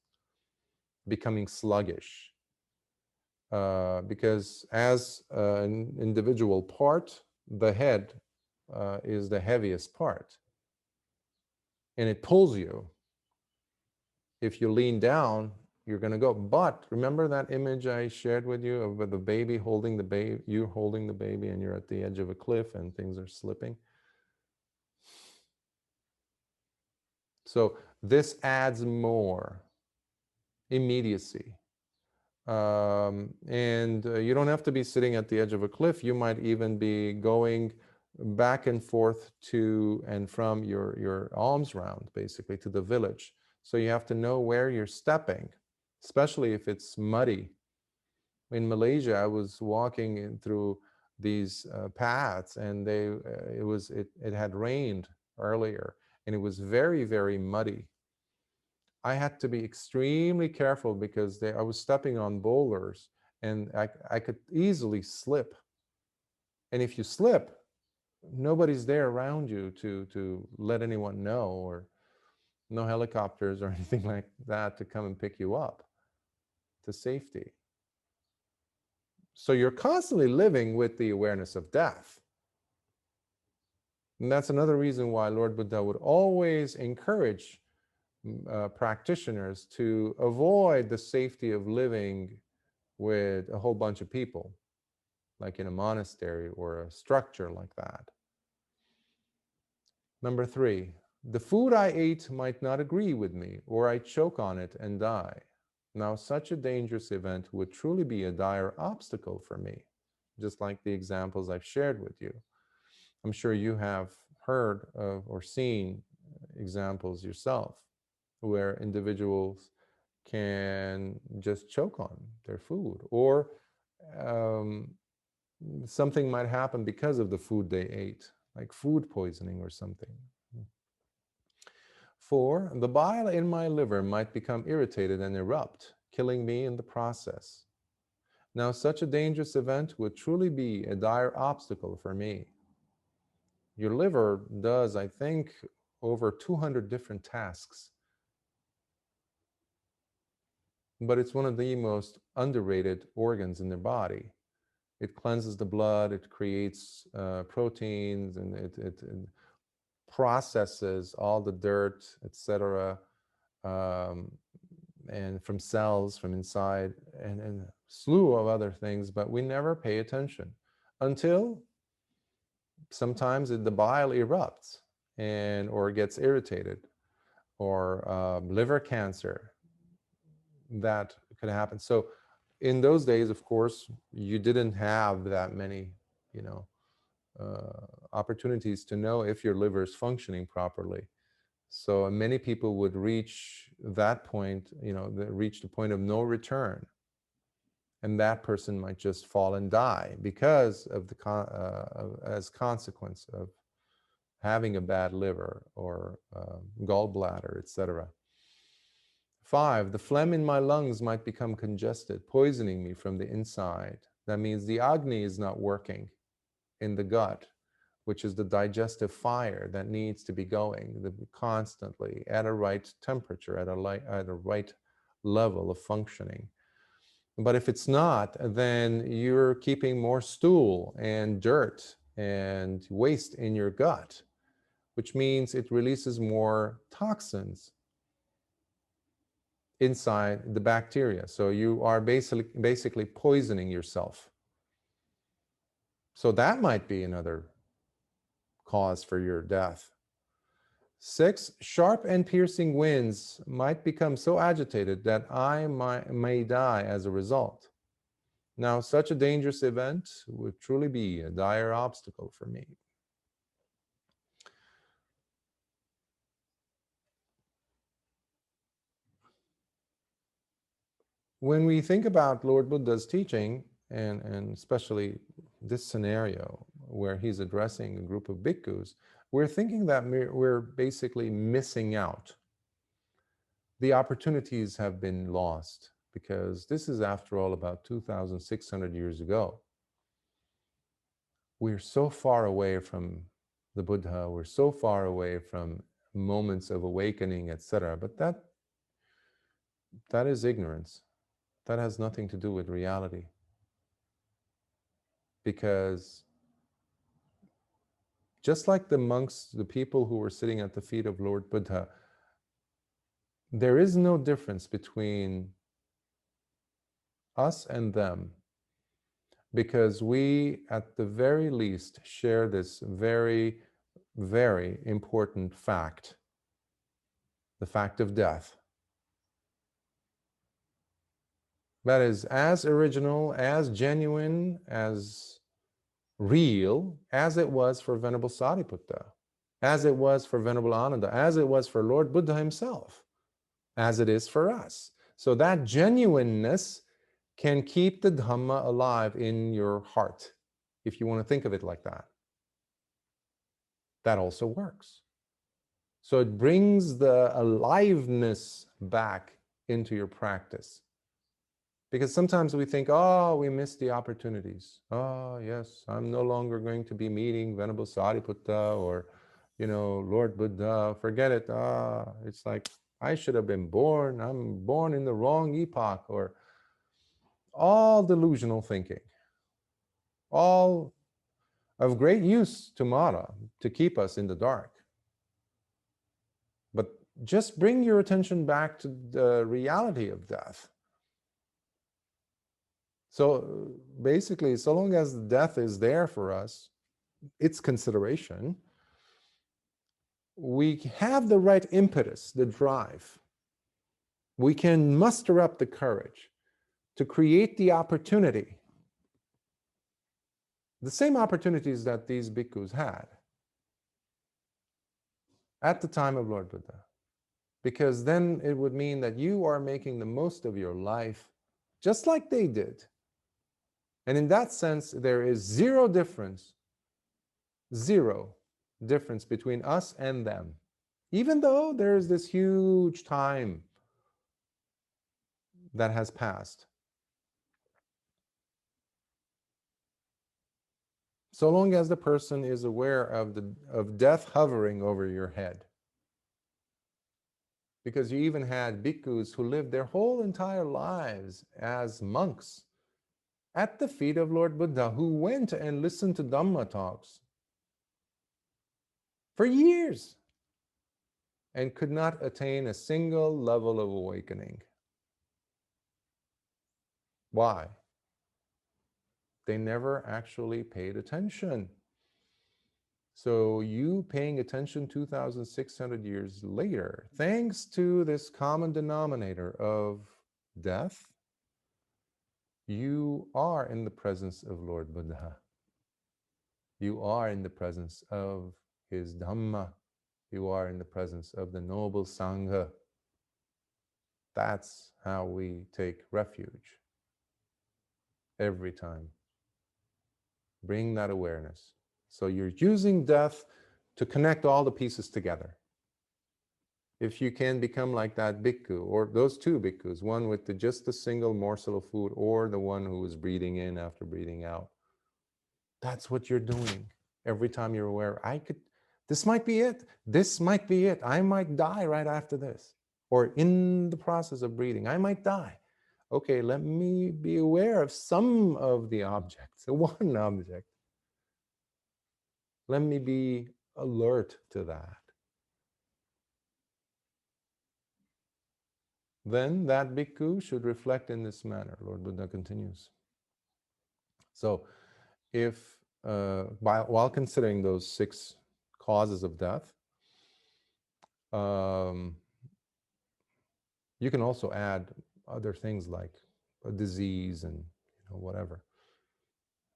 Speaker 1: becoming sluggish. Because as an individual part, the head is the heaviest part, and it pulls you. If you lean down, you're going to go. But remember that image I shared with you of the baby holding the baby, you holding the baby, and you're at the edge of a cliff and things are slipping. So this adds more immediacy. And you don't have to be sitting at the edge of a cliff. You might even be going back and forth to and from your alms round, basically, to the village. So you have to know where you're stepping, especially if it's muddy. In Malaysia, I was walking through these paths, and it had rained earlier, and it was very, very muddy. I had to be extremely careful because I was stepping on boulders, and I could easily slip. And if you slip, nobody's there around you to let anyone know, or no helicopters or anything like that to come and pick you up to safety. So you're constantly living with the awareness of death. And that's another reason why Lord Buddha would always encourage practitioners to avoid the safety of living with a whole bunch of people, like in a monastery or a structure like that. Number 3, the food I ate might not agree with me, or I choke on it and die. Now, such a dangerous event would truly be a dire obstacle for me, just like the examples I've shared with you. I'm sure you have heard of or seen examples yourself where individuals can just choke on their food, or something might happen because of the food they ate, like food poisoning or something. 4, the bile in my liver might become irritated and erupt, killing me in the process. Now, such a dangerous event would truly be a dire obstacle for me. Your liver does, I think, over 200 different tasks, but it's one of the most underrated organs in the body. It cleanses the blood, it creates proteins, and it processes all the dirt, etc., and from cells from inside, and a slew of other things, but we never pay attention until sometimes the bile erupts or gets irritated, or liver cancer, that could happen. So in those days, of course, you didn't have that many, opportunities to know if your liver is functioning properly. So many people would reach that point, reach the point of no return, and that person might just fall and die because of as consequence of having a bad liver or gallbladder, etc. 5, the phlegm in my lungs might become congested, poisoning me from the inside. That means the Agni is not working in the gut, which is the digestive fire that needs to be going constantly at a right temperature, at a right level of functioning. But if it's not, then you're keeping more stool and dirt and waste in your gut, which means it releases more toxins inside the bacteria. So you are basically poisoning yourself. So that might be another cause for your death. 6, sharp and piercing winds might become so agitated that I may die as a result. Now, such a dangerous event would truly be a dire obstacle for me. When we think about Lord Buddha's teaching, and especially this scenario where he's addressing a group of bhikkhus, we're thinking that we're basically missing out. The opportunities have been lost because this is, after all, about 2,600 years ago. we're so far away from the Buddha, we're so far away from moments of awakening, etc. But that is ignorance. That has nothing to do with reality. Because just like the monks, the people who were sitting at the feet of Lord Buddha, there is no difference between us and them, because we, at the very least, share this very, very important fact, the fact of death. That is as original, as genuine, as real as it was for Venerable Sariputta, as it was for Venerable Ananda, as it was for Lord Buddha himself, as it is for us. So that genuineness can keep the Dhamma alive in your heart, if you want to think of it like that. That also works. So it brings the aliveness back into your practice. Because sometimes we think, oh, we missed the opportunities. Oh, yes, I'm no longer going to be meeting Venerable Sariputta or, Lord Buddha. Forget it. It's like, I should have been born. I'm born in the wrong epoch. Or all delusional thinking. All of great use to Mara, to keep us in the dark. But just bring your attention back to the reality of death. So basically, so long as death is there for us, its consideration, we have the right impetus, the drive. We can muster up the courage to create the opportunity, the same opportunities that these bhikkhus had at the time of Lord Buddha. Because then it would mean that you are making the most of your life just like they did. And in that sense, there is zero difference between us and them. Even though there's this huge time that has passed. So long as the person is aware of death hovering over your head. Because you even had bhikkhus who lived their whole entire lives as monks at the feet of Lord Buddha, who went and listened to Dhamma talks for years and could not attain a single level of awakening. Why? They never actually paid attention. So you paying attention 2,600 years later, thanks to this common denominator of death, you are in the presence of Lord Buddha. You are in the presence of his Dhamma. You are in the presence of the noble Sangha. That's how we take refuge every time. Bring that awareness. So you're using death to connect all the pieces together. If you can become like that bhikkhu, or those two bhikkhus, one with just a single morsel of food, or the one who is breathing in after breathing out, that's what you're doing. Every time you're aware, this might be it. This might be it. I might die right after this. Or in the process of breathing, I might die. Okay, let me be aware of some of the objects, one object. Let me be alert to that. Then that bhikkhu should reflect in this manner. Lord Buddha continues. So if, while considering those 6 causes of death, you can also add other things like a disease and whatever.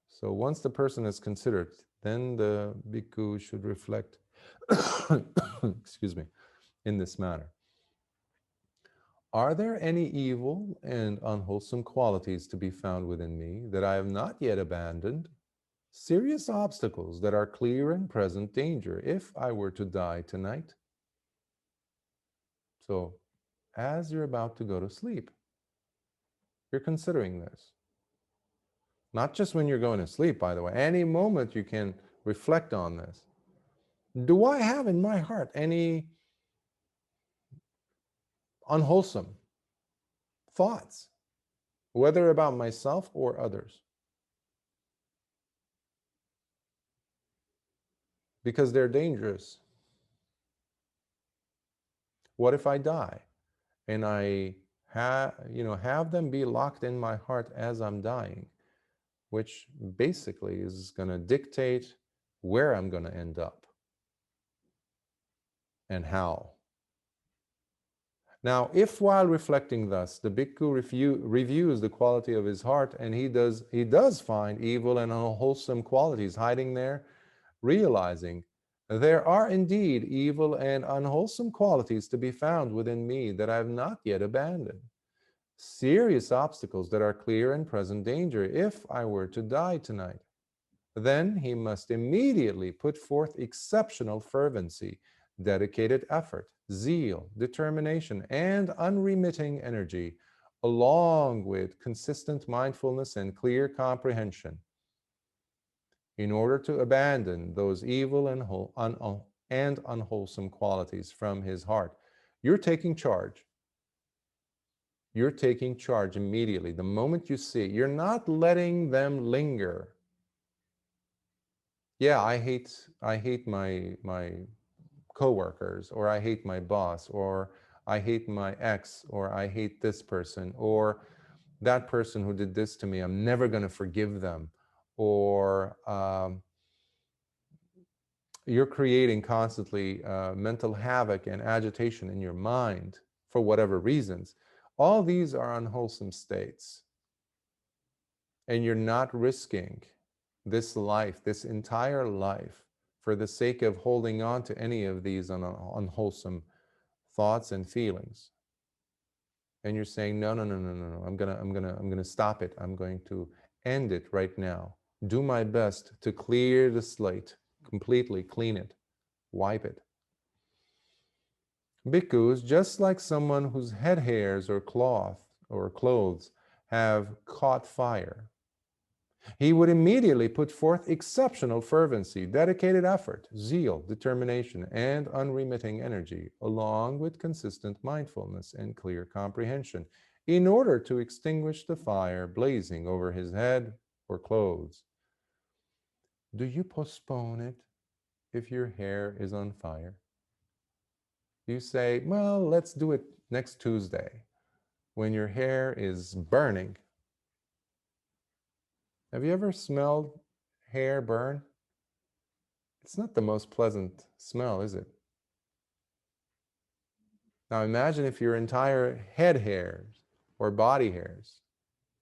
Speaker 1: So once the person is considered, then the bhikkhu should reflect, excuse me, in this manner. Are there any evil and unwholesome qualities to be found within me that I have not yet abandoned? Serious obstacles that are clear and present danger if I were to die tonight? So, as you're about to go to sleep, you're considering this. Not just when you're going to sleep, by the way. Any moment you can reflect on this. Do I have in my heart any unwholesome thoughts, whether about myself or others? Because they're dangerous. What if I die and I have them be locked in my heart as I'm dying, which basically is going to dictate where I'm going to end up and how. Now, if while reflecting thus, the bhikkhu reviews the quality of his heart, and he does find evil and unwholesome qualities hiding there, realizing there are indeed evil and unwholesome qualities to be found within me that I have not yet abandoned. Serious obstacles that are clear and present danger if I were to die tonight. Then he must immediately put forth exceptional fervency, dedicated effort, zeal, determination, and unremitting energy, along with consistent mindfulness and clear comprehension, in order to abandon those evil and unwholesome qualities from his heart. You're taking charge. You're taking charge immediately. The moment you see it, you're not letting them linger. Yeah, I hate my coworkers, or I hate my boss, or I hate my ex, or I hate this person, or that person who did this to me, I'm never going to forgive them. Or you're creating constantly mental havoc and agitation in your mind for whatever reasons. All these are unwholesome states. And you're not risking this life, this entire life, for the sake of holding on to any of these unwholesome thoughts and feelings. And you're saying, no, no, no, no, no, no. I'm gonna stop it. I'm going to end it right now. Do my best to clear the slate, completely clean it, wipe it. Bhikkhus, just like someone whose head hairs or cloth or clothes have caught fire, he would immediately put forth exceptional fervency, dedicated effort, zeal, determination, and unremitting energy, along with consistent mindfulness and clear comprehension, in order to extinguish the fire blazing over his head or clothes. Do you postpone it if your hair is on fire? You say, well, let's do it next Tuesday when your hair is burning. Have you ever smelled hair burn? It's not the most pleasant smell, is it? Now imagine if your entire head hairs or body hairs,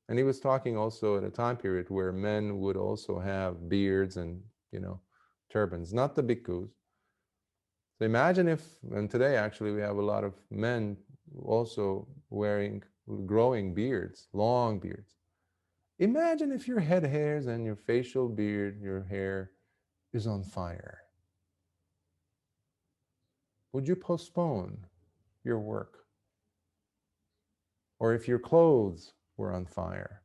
Speaker 1: and he was talking also at a time period where men would also have beards and, turbans, not the bhikkhus. So imagine if, and today actually we have a lot of men also growing beards, long beards. Imagine if your head hairs and your facial beard, your hair is on fire. Would you postpone your work? Or if your clothes were on fire?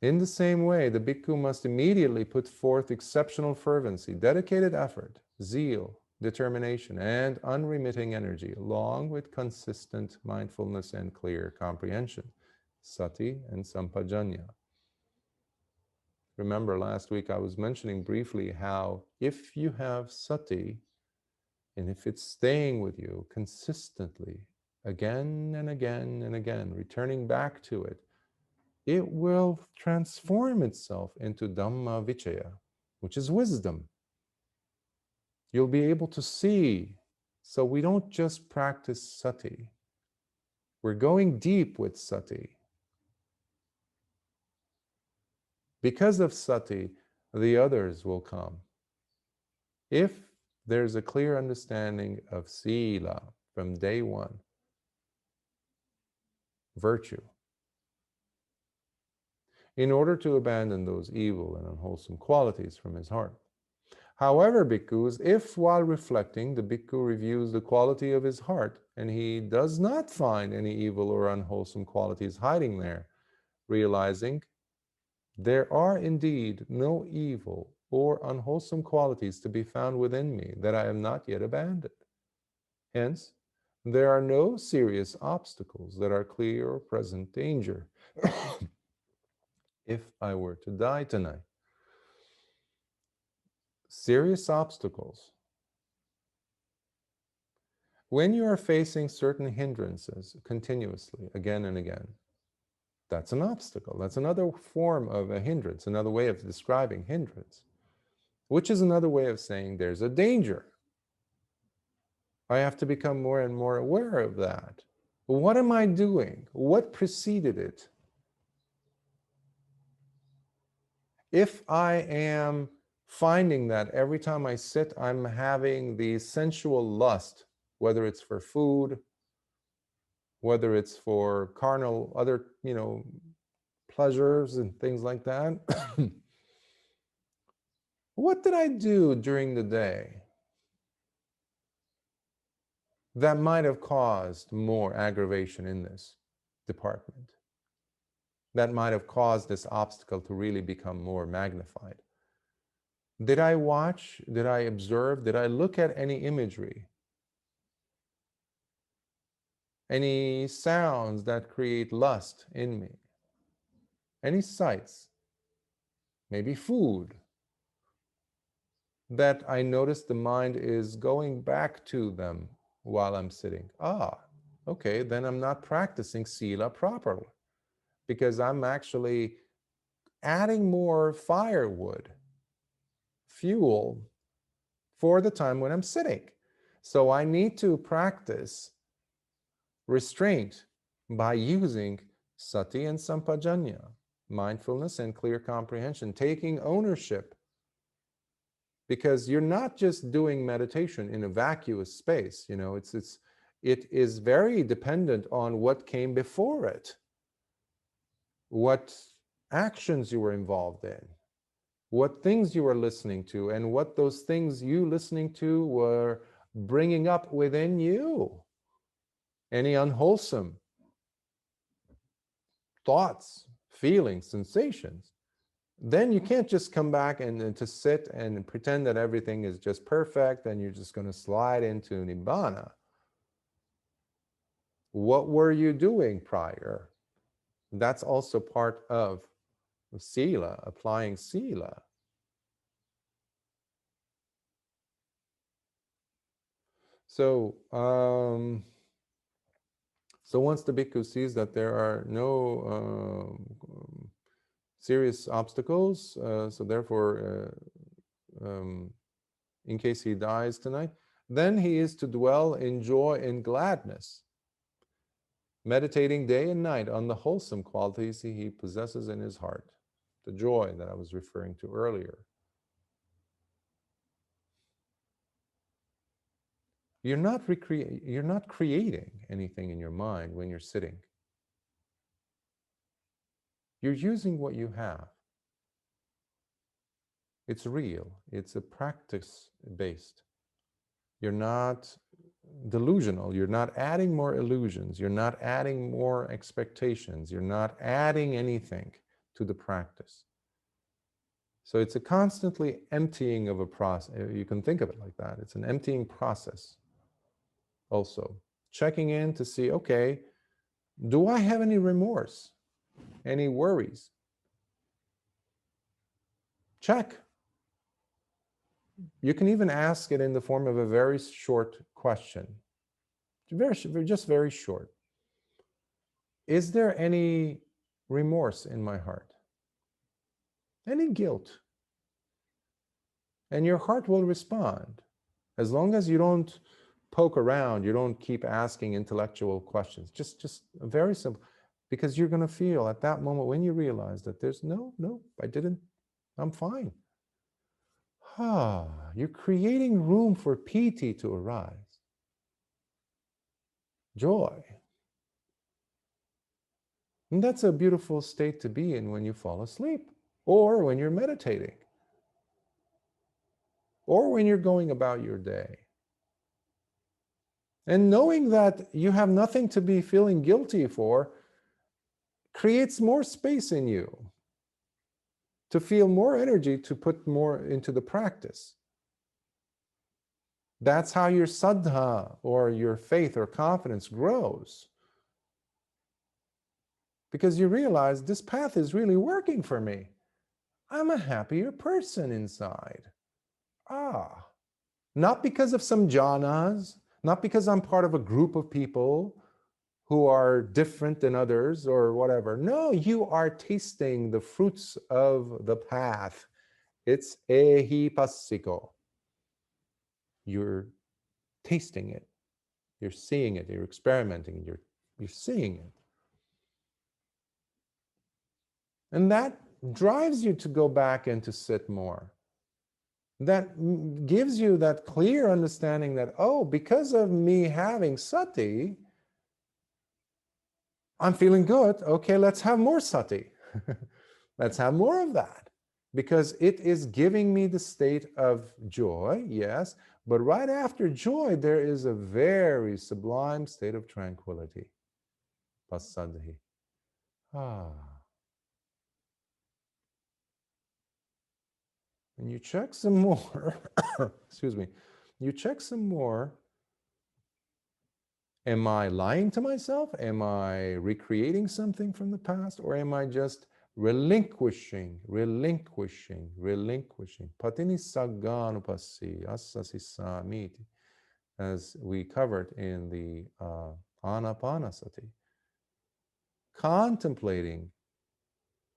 Speaker 1: In the same way, the bhikkhu must immediately put forth exceptional fervency, dedicated effort, zeal, determination, and unremitting energy, along with consistent mindfulness and clear comprehension, Sati and Sampajanya. Remember, last week I was mentioning briefly how if you have Sati, and if it's staying with you consistently, again and again and again, returning back to it, it will transform itself into Dhamma Vichaya, which is wisdom. You'll be able to see. So we don't just practice Sati. We're going deep with Sati. Because of Sati, the others will come. If there's a clear understanding of Sila from day one, virtue, in order to abandon those evil and unwholesome qualities from his heart. However, bhikkhus, if while reflecting the bhikkhu reviews the quality of his heart and he does not find any evil or unwholesome qualities hiding there, realizing there are indeed no evil or unwholesome qualities to be found within me that I have not yet abandoned. Hence, there are no serious obstacles that are clear or present danger. If I were to die tonight, serious obstacles. When you are facing certain hindrances continuously, again and again, that's an obstacle. That's another form of a hindrance, another way of describing hindrance, which is another way of saying there's a danger. I have to become more and more aware of that. What am I doing? What preceded it? If I am finding that every time I sit, I'm having the sensual lust, whether it's for food, whether it's for carnal, other, pleasures and things like that. What did I do during the day that might have caused more aggravation in this department? That might have caused this obstacle to really become more magnified? Did I watch? Did I observe? Did I look at any imagery? Any sounds that create lust in me? Any sights? Maybe food that I notice the mind is going back to them while I'm sitting. Okay, then I'm not practicing sila properly, because I'm actually adding more firewood, fuel, for the time when I'm sitting. So I need to practice restraint by using Sati and Sampajanya, mindfulness and clear comprehension, taking ownership. Because you're not just doing meditation in a vacuous space, it is very dependent on what came before it, what actions you were involved in, what things you were listening to, and what those things you listening to were bringing up within you. Any unwholesome thoughts, feelings, sensations. Then you can't just come back and to sit and pretend that everything is just perfect and you're just going to slide into Nibbana. What were you doing prior? That's also part of Sila, applying Sila. So, once the bhikkhu sees that there are no serious obstacles, so therefore, in case he dies tonight, then he is to dwell in joy and gladness, meditating day and night on the wholesome qualities he possesses in his heart, the joy that I was referring to earlier. You're not creating anything in your mind when you're sitting. You're using what you have. It's real. It's a practice-based. You're not delusional. You're not adding more illusions. You're not adding more expectations. You're not adding anything to the practice. So it's a constantly emptying of a process. You can think of it like that. It's an emptying process. Also, checking in to see, okay, do I have any remorse? Any worries? Check. You can even ask it in the form of a very short question. Just very short. Is there any remorse in my heart? Any guilt? And your heart will respond. As long as you don't poke around, you don't keep asking intellectual questions. Just very simple. Because you're going to feel at that moment when you realize that there's no, I'm fine. You're creating room for piti to arise. Joy. And that's a beautiful state to be in when you fall asleep, or when you're meditating, or when you're going about your day. And knowing that you have nothing to be feeling guilty for, creates more space in you to feel more energy to put more into the practice. That's how your saddha, or your faith or confidence, grows. Because you realize this path is really working for me. I'm a happier person inside. Not because of some jhanas, not because I'm part of a group of people who are different than others or whatever. No, you are tasting the fruits of the path. It's ehipassiko. You're tasting it. You're seeing it. You're experimenting. You're seeing it. And that drives you to go back and to sit more. That gives you that clear understanding that, oh, because of me having sati, I'm feeling good. Okay, let's have more sati. Let's have more of that. Because it is giving me the state of joy, yes, but right after joy, there is a very sublime state of tranquility. Passaddhi. And you check some more. Excuse me. You check some more. Am I lying to myself? Am I recreating something from the past? Or am I just relinquishing? Patini sagganupassi assasi samiti, as we covered in the Anapanasati. Contemplating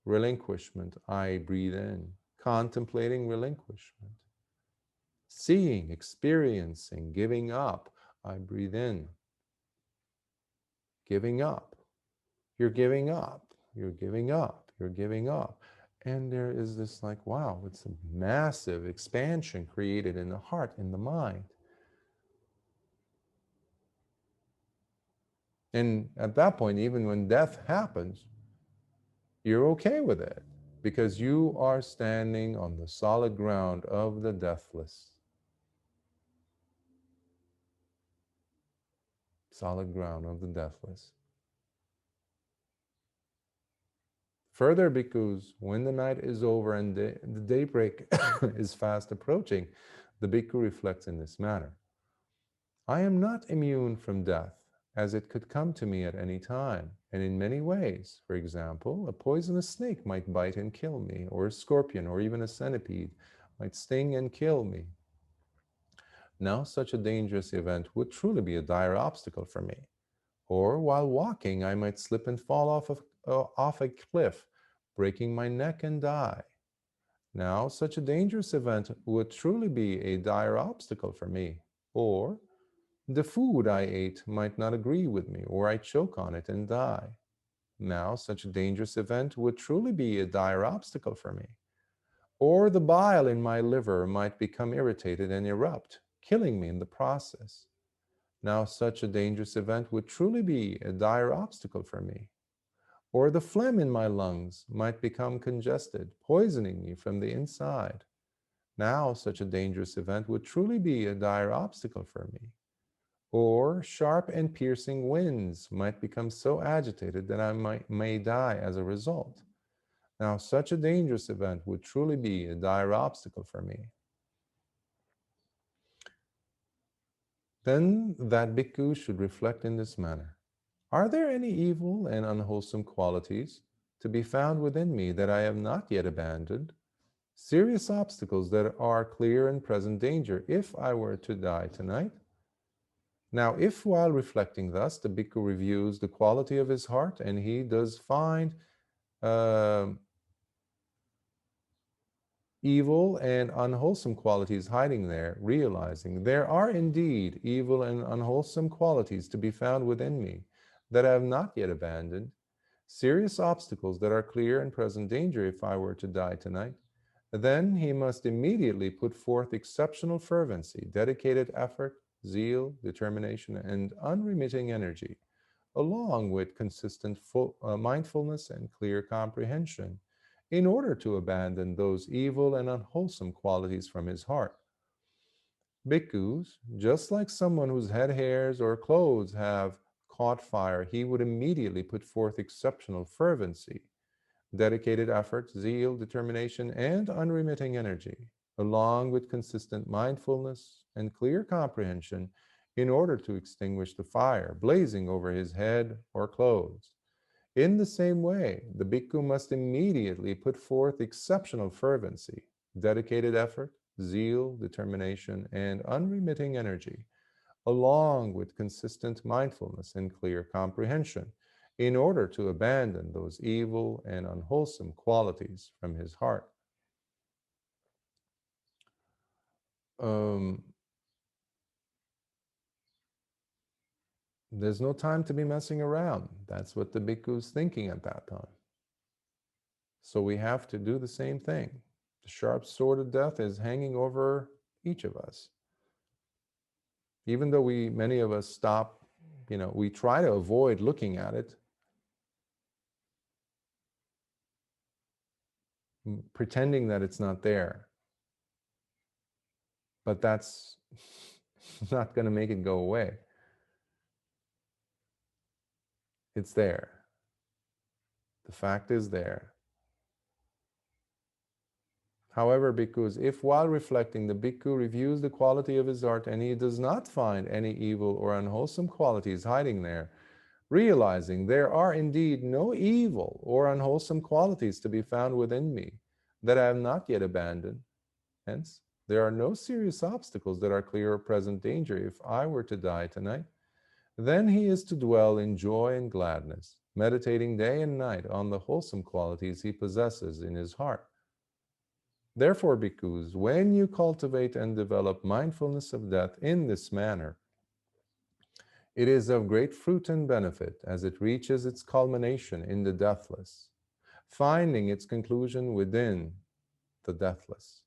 Speaker 1: relinquishment, I breathe in. Contemplating relinquishment. Seeing, experiencing, giving up, I breathe in. Giving up. You're giving up. You're giving up. You're giving up. And there is this like, wow, it's a massive expansion created in the heart, in the mind. And at that point, even when death happens, you're okay with it because you are standing on the solid ground of the deathless. Solid ground of the deathless. Further, bhikkhus, when the night is over and the daybreak is fast approaching, the bhikkhu reflects in this manner. I am not immune from death, as it could come to me at any time, and in many ways. For example, a poisonous snake might bite and kill me, or a scorpion, or even a centipede might sting and kill me. Now, such a dangerous event would truly be a dire obstacle for me. Or while walking, I might slip and fall off a cliff, breaking my neck and die. Now, such a dangerous event would truly be a dire obstacle for me. Or the food I ate might not agree with me, or I choke on it and die. Now, such a dangerous event would truly be a dire obstacle for me. Or the bile in my liver might become irritated and erupt, killing me in the process. Now, such a dangerous event would truly be a dire obstacle for me. Or the phlegm in my lungs might become congested, poisoning me from the inside. Now, such a dangerous event would truly be a dire obstacle for me. Or sharp and piercing winds might become so agitated that I may die as a result. Now, such a dangerous event would truly be a dire obstacle for me. Then that bhikkhu should reflect in this manner. Are there any evil and unwholesome qualities to be found within me that I have not yet abandoned? Serious obstacles that are clear and present danger if I were to die tonight? Now, if while reflecting thus, the bhikkhu reviews the quality of his heart and he does find evil and unwholesome qualities hiding there, realizing there are indeed evil and unwholesome qualities to be found within me that I have not yet abandoned, serious obstacles that are clear and present danger if I were to die tonight, then he must immediately put forth exceptional fervency, dedicated effort, zeal, determination, and unremitting energy, along with consistent mindfulness and clear comprehension, in order to abandon those evil and unwholesome qualities from his heart. Bhikkhus, just like someone whose head hairs or clothes have caught fire, he would immediately put forth exceptional fervency, dedicated effort, zeal, determination, and unremitting energy, along with consistent mindfulness and clear comprehension, in order to extinguish the fire blazing over his head or clothes. In the same way, the bhikkhu must immediately put forth exceptional fervency, dedicated effort, zeal, determination, and unremitting energy, along with consistent mindfulness and clear comprehension, in order to abandon those evil and unwholesome qualities from his heart. There's no time to be messing around. That's what the bhikkhu is thinking at that time. So we have to do the same thing. The sharp sword of death is hanging over each of us. Even though many of us stop, we try to avoid looking at it, pretending that it's not there. But that's not going to make it go away. It's there. The fact is there. However, bhikkhus, if while reflecting the bhikkhu reviews the quality of his heart and he does not find any evil or unwholesome qualities hiding there, realizing there are indeed no evil or unwholesome qualities to be found within me that I have not yet abandoned, hence, there are no serious obstacles that are clear or present danger if I were to die tonight, then he is to dwell in joy and gladness, meditating day and night on the wholesome qualities he possesses in his heart. Therefore, bhikkhus, when you cultivate and develop mindfulness of death in this manner, it is of great fruit and benefit as it reaches its culmination in the deathless, finding its conclusion within the deathless.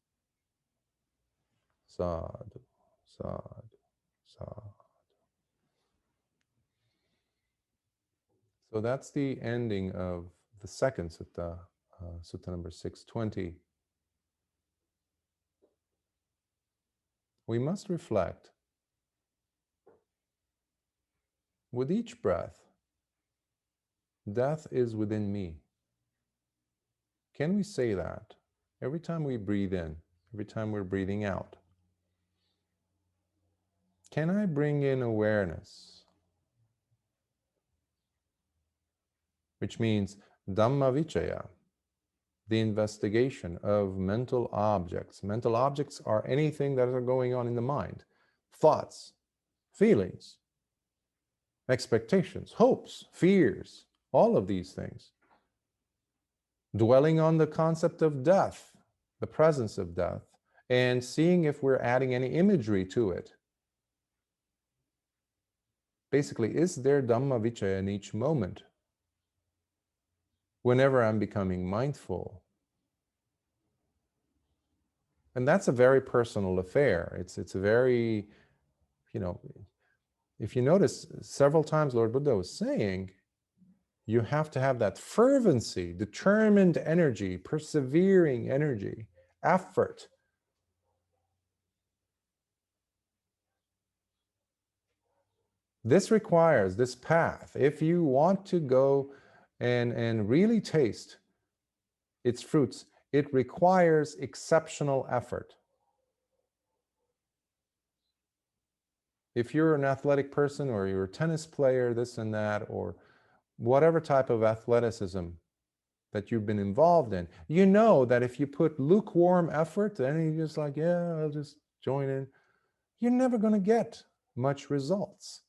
Speaker 1: Sadhu, sadhu, sadhu. So that's the ending of the second sutta, sutta number 620. We must reflect with each breath, death is within me. Can we say that every time we breathe in, every time we're breathing out? Can I bring in awareness? Which means Dhamma Vichaya, the investigation of mental objects. Mental objects are anything that are going on in the mind. Thoughts, feelings, expectations, hopes, fears, all of these things. Dwelling on the concept of death, the presence of death, and seeing if we're adding any imagery to it. Basically, is there Dhamma Vichaya in each moment? Whenever I'm becoming mindful. And that's a very personal affair. It's a very, if you notice, several times Lord Buddha was saying, you have to have that fervency, determined energy, persevering energy, effort. This requires, this path, if you want to go and really taste its fruits, it requires exceptional effort. If you're an athletic person or you're a tennis player, this and that, or whatever type of athleticism that you've been involved in, you know that if you put lukewarm effort, then you're just like, yeah, I'll just join in, you're never going to get much results.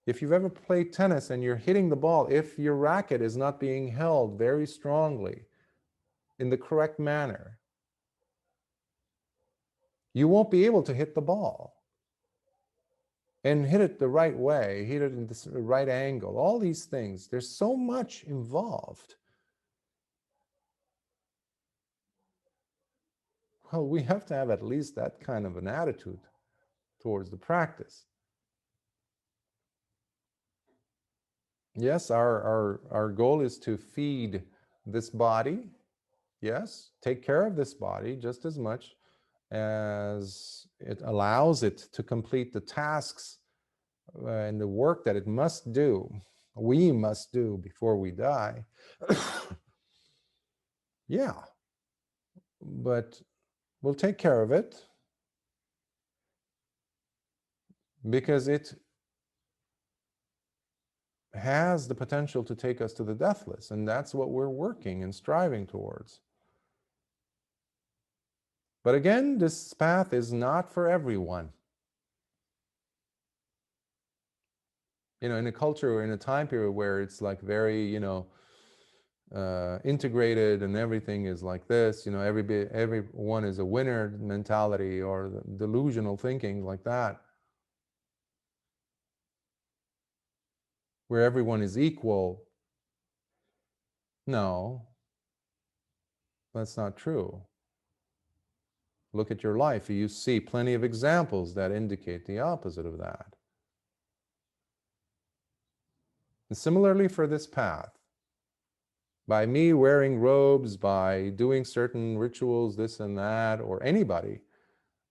Speaker 1: If you've ever played tennis and you're hitting the ball, if your racket is not being held very strongly in the correct manner, you won't be able to hit the ball and hit it the right way, hit it in the right angle, all these things. There's so much involved. Well, we have to have at least that kind of an attitude towards the practice. Yes, our goal is to feed this body. Yes, take care of this body just as much as it allows it to complete the tasks and the work that it must do, we must do before we die, yeah, but we'll take care of it because it has the potential to take us to the deathless, and that's what we're working and striving towards. But again, this path is not for everyone. In a culture or in a time period where it's like very, integrated and everything is like this, everyone is a winner mentality or the delusional thinking like that, where everyone is equal. No, that's not true. Look at your life. You see plenty of examples that indicate the opposite of that. And similarly for this path, by me wearing robes, by doing certain rituals, this and that, or anybody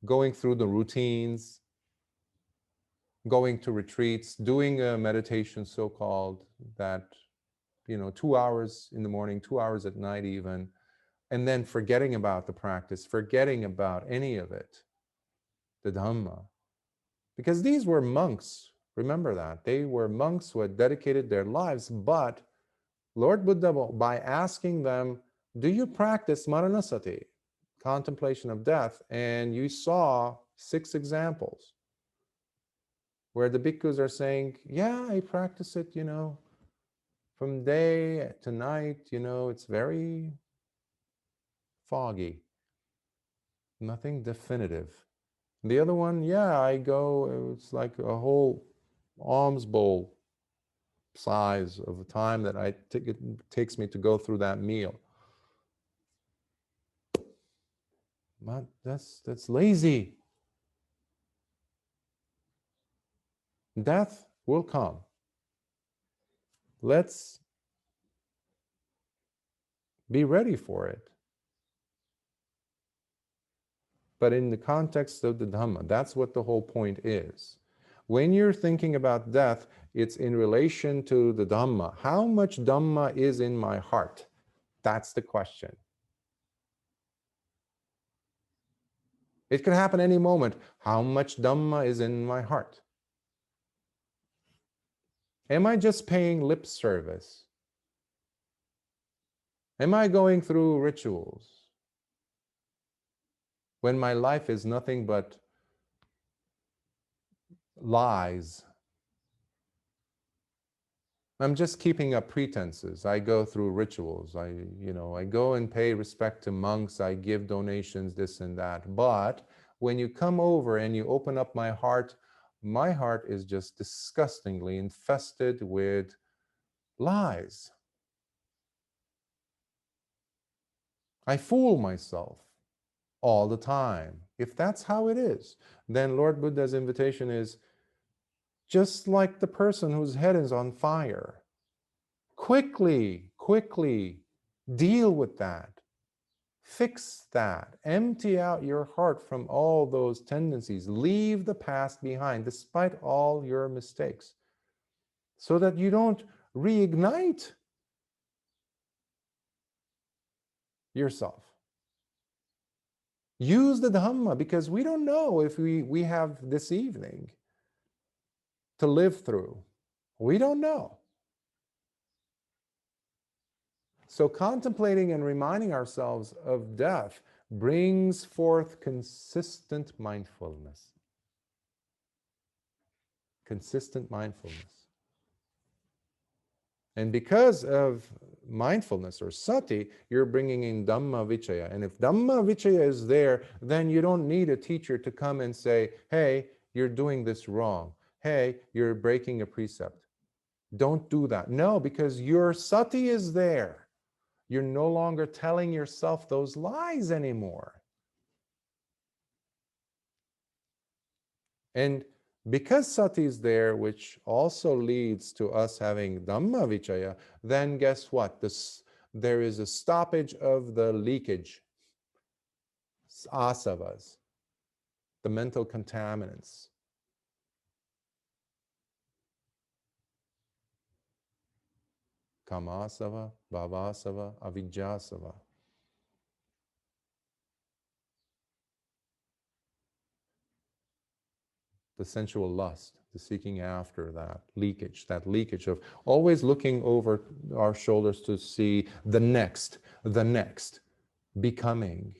Speaker 1: going through the routines, going to retreats, doing a meditation so-called that, 2 hours in the morning, 2 hours at night even, and then forgetting about the practice, forgetting about any of it, the Dhamma. Because these were monks, remember that. They were monks who had dedicated their lives, but Lord Buddha, by asking them, do you practice Maraṇasati, contemplation of death? And you saw 6 examples where the bhikkhus are saying, yeah, I practice it, from day to night, it's very foggy, nothing definitive. The other one, yeah, I go, it's like a whole alms bowl size of time that it takes me to go through that meal. But that's lazy. Death will come. Let's be ready for it. But in the context of the Dhamma, that's what the whole point is. When you're thinking about death, it's in relation to the Dhamma. How much Dhamma is in my heart? That's the question. It could happen any moment. How much Dhamma is in my heart? Am I just paying lip service? Am I going through rituals when my life is nothing but lies? I'm just keeping up pretenses. I go through rituals. I go and pay respect to monks. I give donations, this and that. But when you come over and you open up my heart is just disgustingly infested with lies. I fool myself all the time. If that's how it is, then Lord Buddha's invitation is just like the person whose head is on fire. Quickly deal with that. Fix that. Empty out your heart from all those tendencies. Leave the past behind, despite all your mistakes, so that you don't reignite yourself. Use the Dhamma, because we don't know if we have this evening to live through. We don't know. So contemplating and reminding ourselves of death brings forth consistent mindfulness. Consistent mindfulness. And because of mindfulness or sati, you're bringing in Dhamma Vichaya. And if Dhamma Vichaya is there, then you don't need a teacher to come and say, hey, you're doing this wrong. Hey, you're breaking a precept. Don't do that. No, because your sati is there. You're no longer telling yourself those lies anymore. And because sati is there, which also leads to us having Dhamma Vichaya, then guess what? There is a stoppage of the leakage, asavas, the mental contaminants. kamasava, bhavasava, avijjasava. The sensual lust, the seeking after that leakage of always looking over our shoulders to see the next, becoming.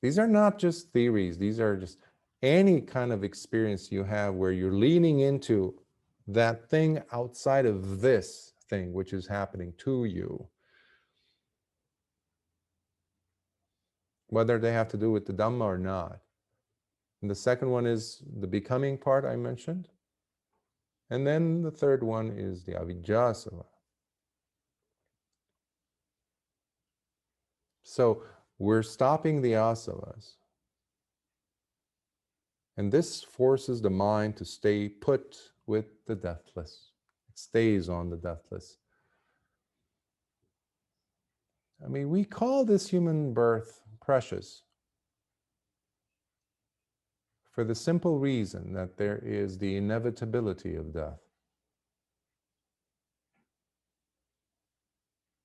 Speaker 1: These are not just theories, these are just any kind of experience you have where you're leaning into that thing outside of this thing which is happening to you. Whether they have to do with the Dhamma or not. And the second one is the becoming part I mentioned. And then the third one is the avijjasava. So we're stopping the asavas. And this forces the mind to stay put with the deathless. It stays on the deathless. I mean, we call this human birth precious for the simple reason that there is the inevitability of death.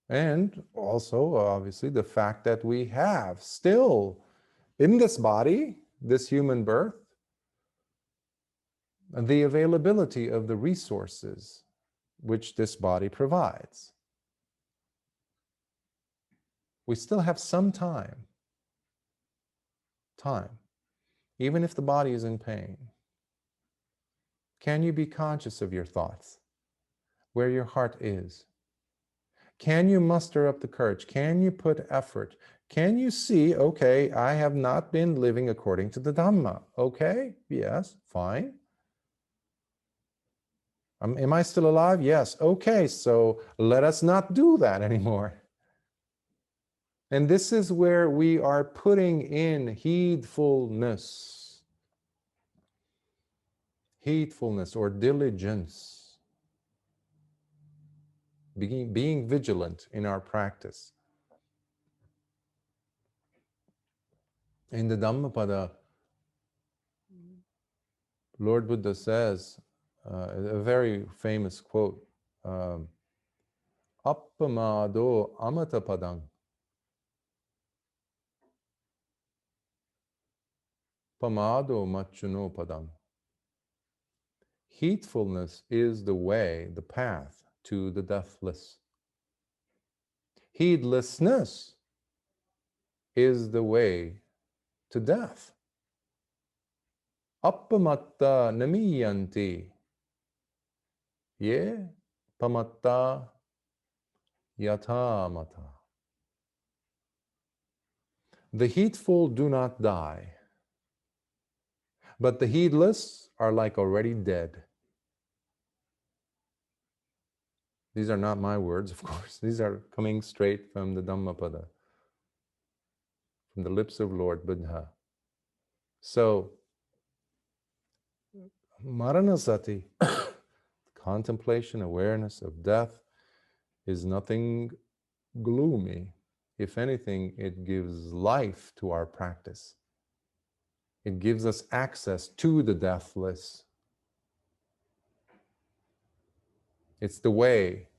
Speaker 1: And also, obviously, the fact that we have still in this body, this human birth, the availability of the resources which this body provides. We still have some time, even if the body is in pain. Can you be conscious of your thoughts, where your heart is? Can you muster up the courage? Can you put effort? Can you see, okay, I have not been living according to the Dhamma. Okay, yes, fine. Am I still alive? Yes. Okay, so let us not do that anymore. And this is where we are putting in heedfulness or diligence, being vigilant in our practice. In the Dhammapada, Lord Buddha says, a very famous quote, appamado amatapadang, pamado machuno padang. Heedfulness is the way, the path to the deathless. Heedlessness is the way to death. Appamatta namiyanti, ye pamatta yatamata. The heedful do not die, but the heedless are like already dead. These are not my words, of course. These are coming straight from the Dhammapada, from the lips of Lord Buddha. So, Maraṇasati, contemplation, awareness of death, is nothing gloomy. If anything, it gives life to our practice. It gives us access to the deathless. It's the way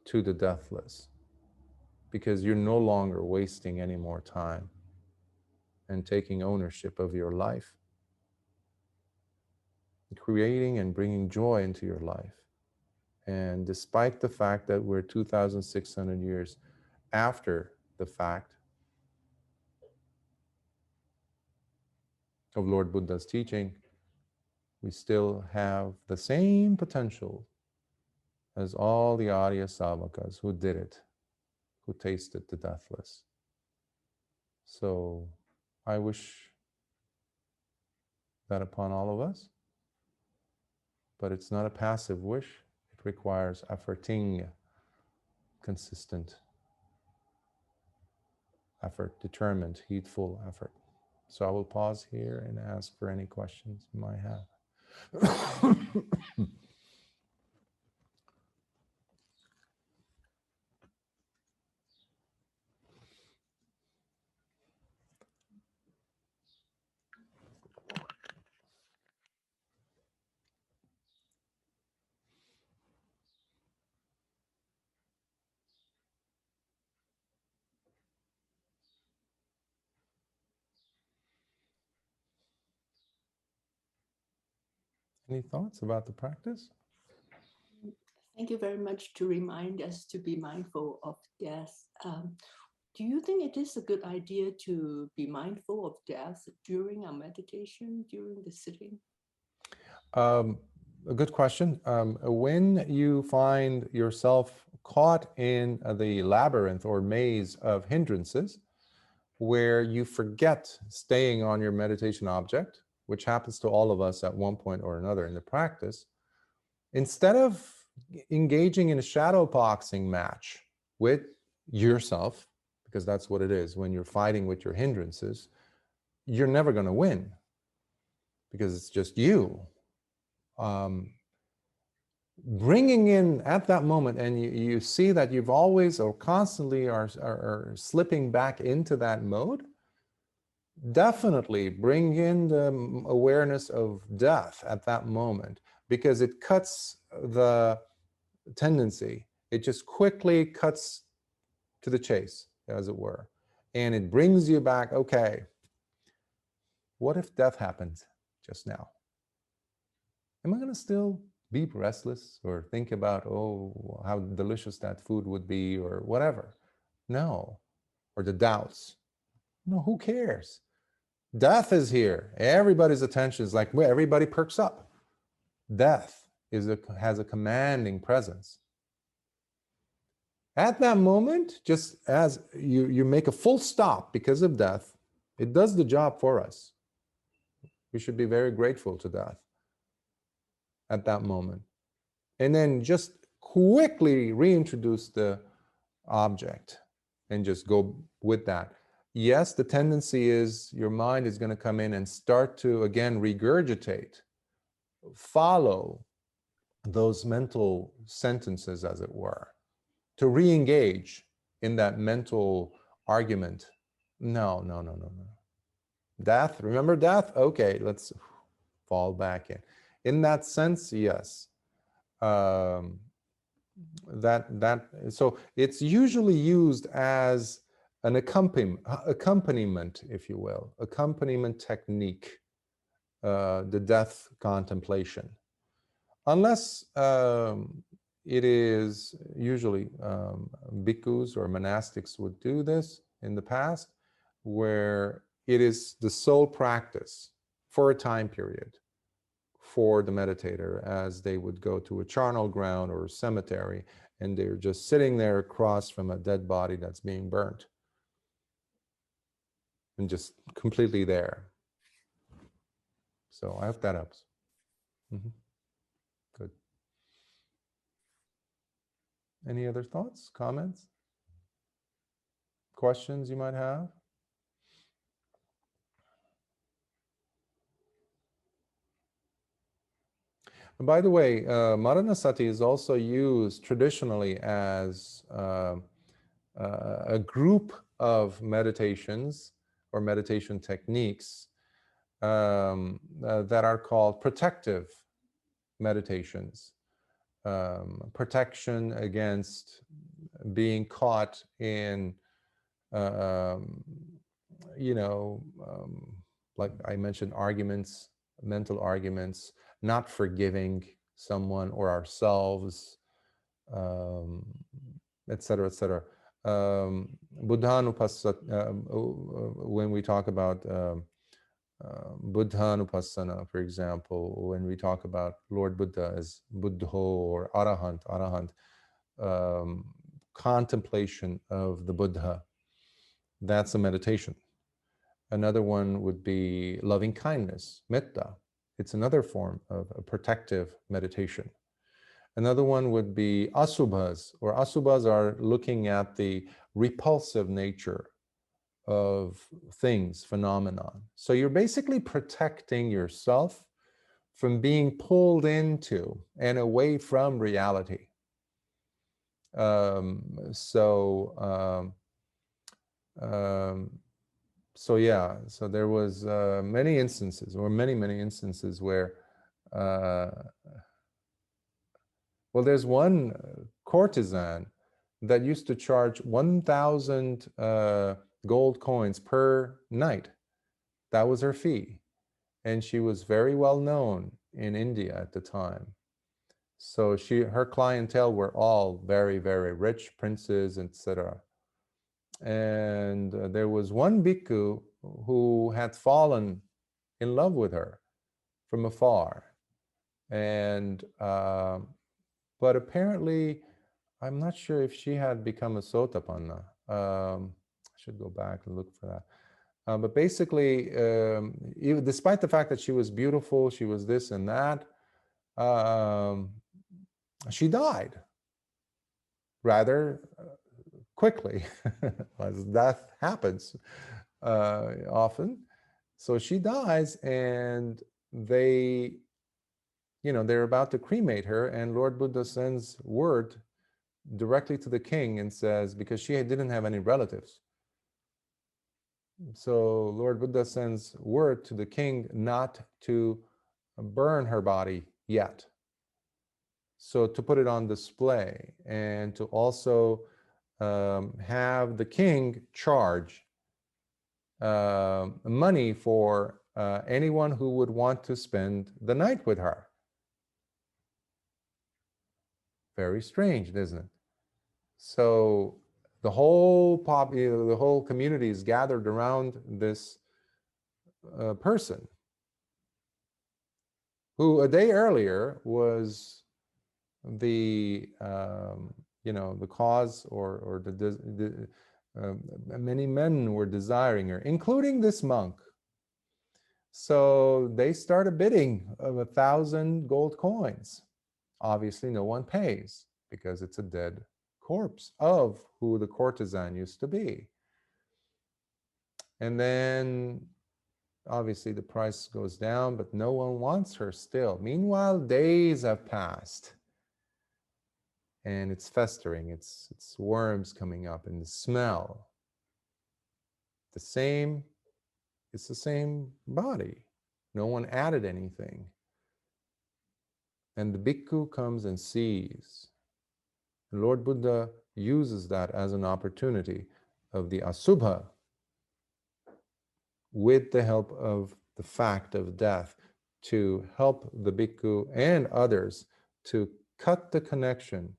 Speaker 1: to the deathless, because you're no longer wasting any more time and taking ownership of your life, creating and bringing joy into your life. And despite the fact that we're 2,600 years after the fact of Lord Buddha's teaching, we still have the same potential as all the Arya Savakas who did it, who tasted the deathless. So I wish that upon all of us, but it's not a passive wish. It requires efforting, consistent effort, determined, heedful effort. So I will pause here and ask for any questions you might have. Any thoughts about the practice?
Speaker 2: Thank you very much to remind us to be mindful of death. Do you think it is a good idea to be mindful of death during our meditation, during the sitting?
Speaker 1: A good question. When you find yourself caught in the labyrinth or maze of hindrances, where you forget staying on your meditation object, which happens to all of us at one point or another in the practice, instead of engaging in a shadow boxing match with yourself, because that's what it is when you're fighting with your hindrances, you're never going to win because it's just you. Bringing in at that moment, and you see that you've always or constantly are slipping back into that mode, definitely bring in the awareness of death at that moment, because it cuts the tendency. It just quickly cuts to the chase, as it were. And it brings you back, okay, what if death happens just now? Am I going to still be restless or think about, oh, how delicious that food would be or whatever? No. Or the doubts. No, who cares? Death is here. Everybody's attention is like, well, everybody perks up. Death has a commanding presence. At that moment, just as you make a full stop because of death, it does the job for us. We should be very grateful to death at that moment. And then just quickly reintroduce the object and just go with that. Yes, the tendency is your mind is going to come in and start to, again, regurgitate, follow those mental sentences, as it were, to re-engage in that mental argument. No. Death, remember death? Okay, let's fall back in. In that sense, yes. So it's usually used as an accompaniment, if you will, accompaniment technique, the death contemplation. Unless it is usually bhikkhus or monastics would do this in the past, where it is the sole practice for a time period for the meditator, as they would go to a charnel ground or a cemetery and they're just sitting there across from a dead body that's being burnt and just completely there. So I hope that helps. Mm-hmm. Good. Any other thoughts, comments, questions you might have? And by the way, Maranasati is also used traditionally as a group of meditations or meditation techniques that are called protective meditations. Protection against being caught in, like I mentioned, arguments, mental arguments, not forgiving someone or ourselves, etc., etc. When we talk about Buddhanupassana, for example, when we talk about Lord Buddha as Buddho or Arahant, contemplation of the Buddha, that's a meditation. Another one would be loving kindness, metta. It's another form of a protective meditation. Another one would be asubhas, or asubhas are looking at the repulsive nature of things, phenomenon. So you're basically protecting yourself from being pulled into and away from reality. So yeah, so there was many instances, or many instances where, well, there's one courtesan that used to charge 1,000 gold coins per night. That was her fee. And she was very well known in India at the time. So her clientele were all very, very rich princes, etc. And there was one bhikkhu who had fallen in love with her from afar. And but apparently, I'm not sure if she had become a sotapanna. I should go back and look for that. But basically, even despite the fact that she was beautiful, she was this and that, she died rather quickly, as death happens often. So she dies, and they're about to cremate her, and Lord Buddha sends word directly to the king and says, because she didn't have any relatives. So Lord Buddha sends word to the king not to burn her body yet. So to put it on display, and to also have the king charge money for anyone who would want to spend the night with her. Very strange, isn't it? So the whole the whole community is gathered around this person who a day earlier was the the cause, or many men were desiring her, including this monk. So they start a bidding of 1,000 gold coins. Obviously, no one pays because it's a dead corpse of who the courtesan used to be. And then obviously the price goes down, but no one wants her still. Meanwhile, days have passed, and it's festering, it's worms coming up, and the smell, it's the same body. No one added anything. And the bhikkhu comes and sees. And Lord Buddha uses that as an opportunity of the asubha, with the help of the fact of death, to help the bhikkhu and others to cut the connection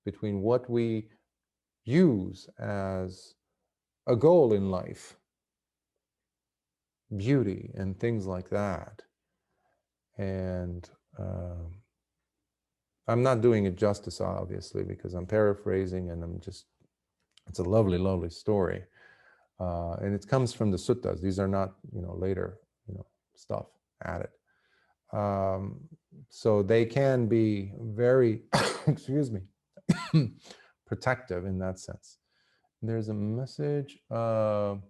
Speaker 1: between what we use as a goal in life, beauty and things like that. And I'm not doing it justice, obviously, because I'm paraphrasing, and it's a lovely, lovely story. And it comes from the suttas. These are not, later, stuff added. So they can be very, excuse me, protective in that sense. There's a message from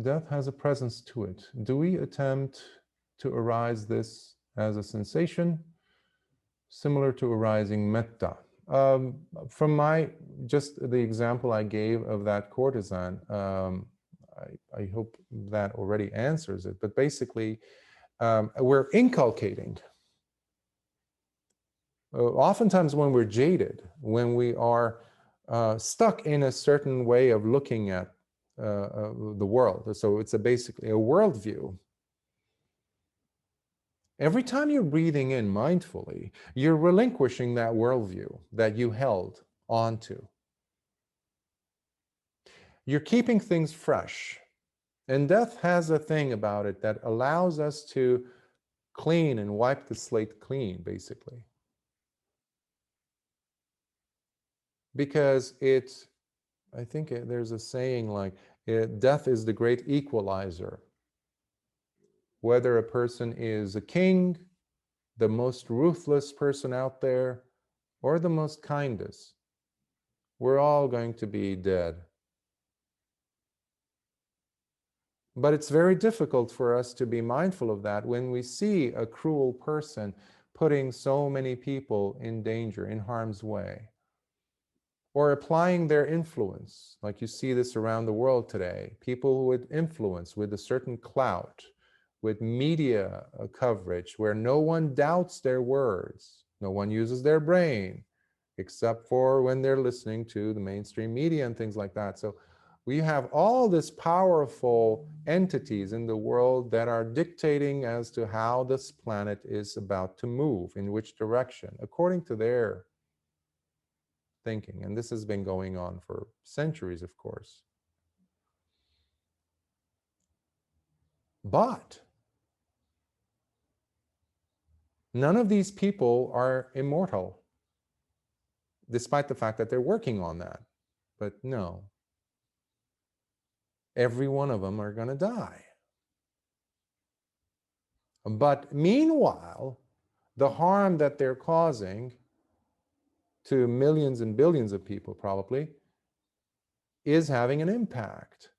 Speaker 1: death has a presence to it. Do we attempt to arise this as a sensation similar to arising metta? From just the example I gave of that courtesan, I hope that already answers it. But basically, we're inculcating. Oftentimes when we're jaded, when we are stuck in a certain way of looking at the world, so it's basically a worldview. Every time you're breathing in mindfully, you're relinquishing that worldview that you held onto. You're keeping things fresh. And death has a thing about it that allows us to clean and wipe the slate clean, basically. Because I think there's a saying like, death is the great equalizer. Whether a person is a king, the most ruthless person out there, or the most kindest, we're all going to be dead. But it's very difficult for us to be mindful of that when we see a cruel person putting so many people in danger, in harm's way, or applying their influence. Like you see this around the world today, people with influence, with a certain clout, with media coverage, where no one doubts their words, no one uses their brain, except for when they're listening to the mainstream media and things like that. So We have all these powerful entities in the world that are dictating as to how this planet is about to move, in which direction, according to their thinking. And this has been going on for centuries, of course. But none of these people are immortal, despite the fact that they're working on that. But no, every one of them are going to die. But meanwhile, the harm that they're causing to millions and billions of people probably is having an impact.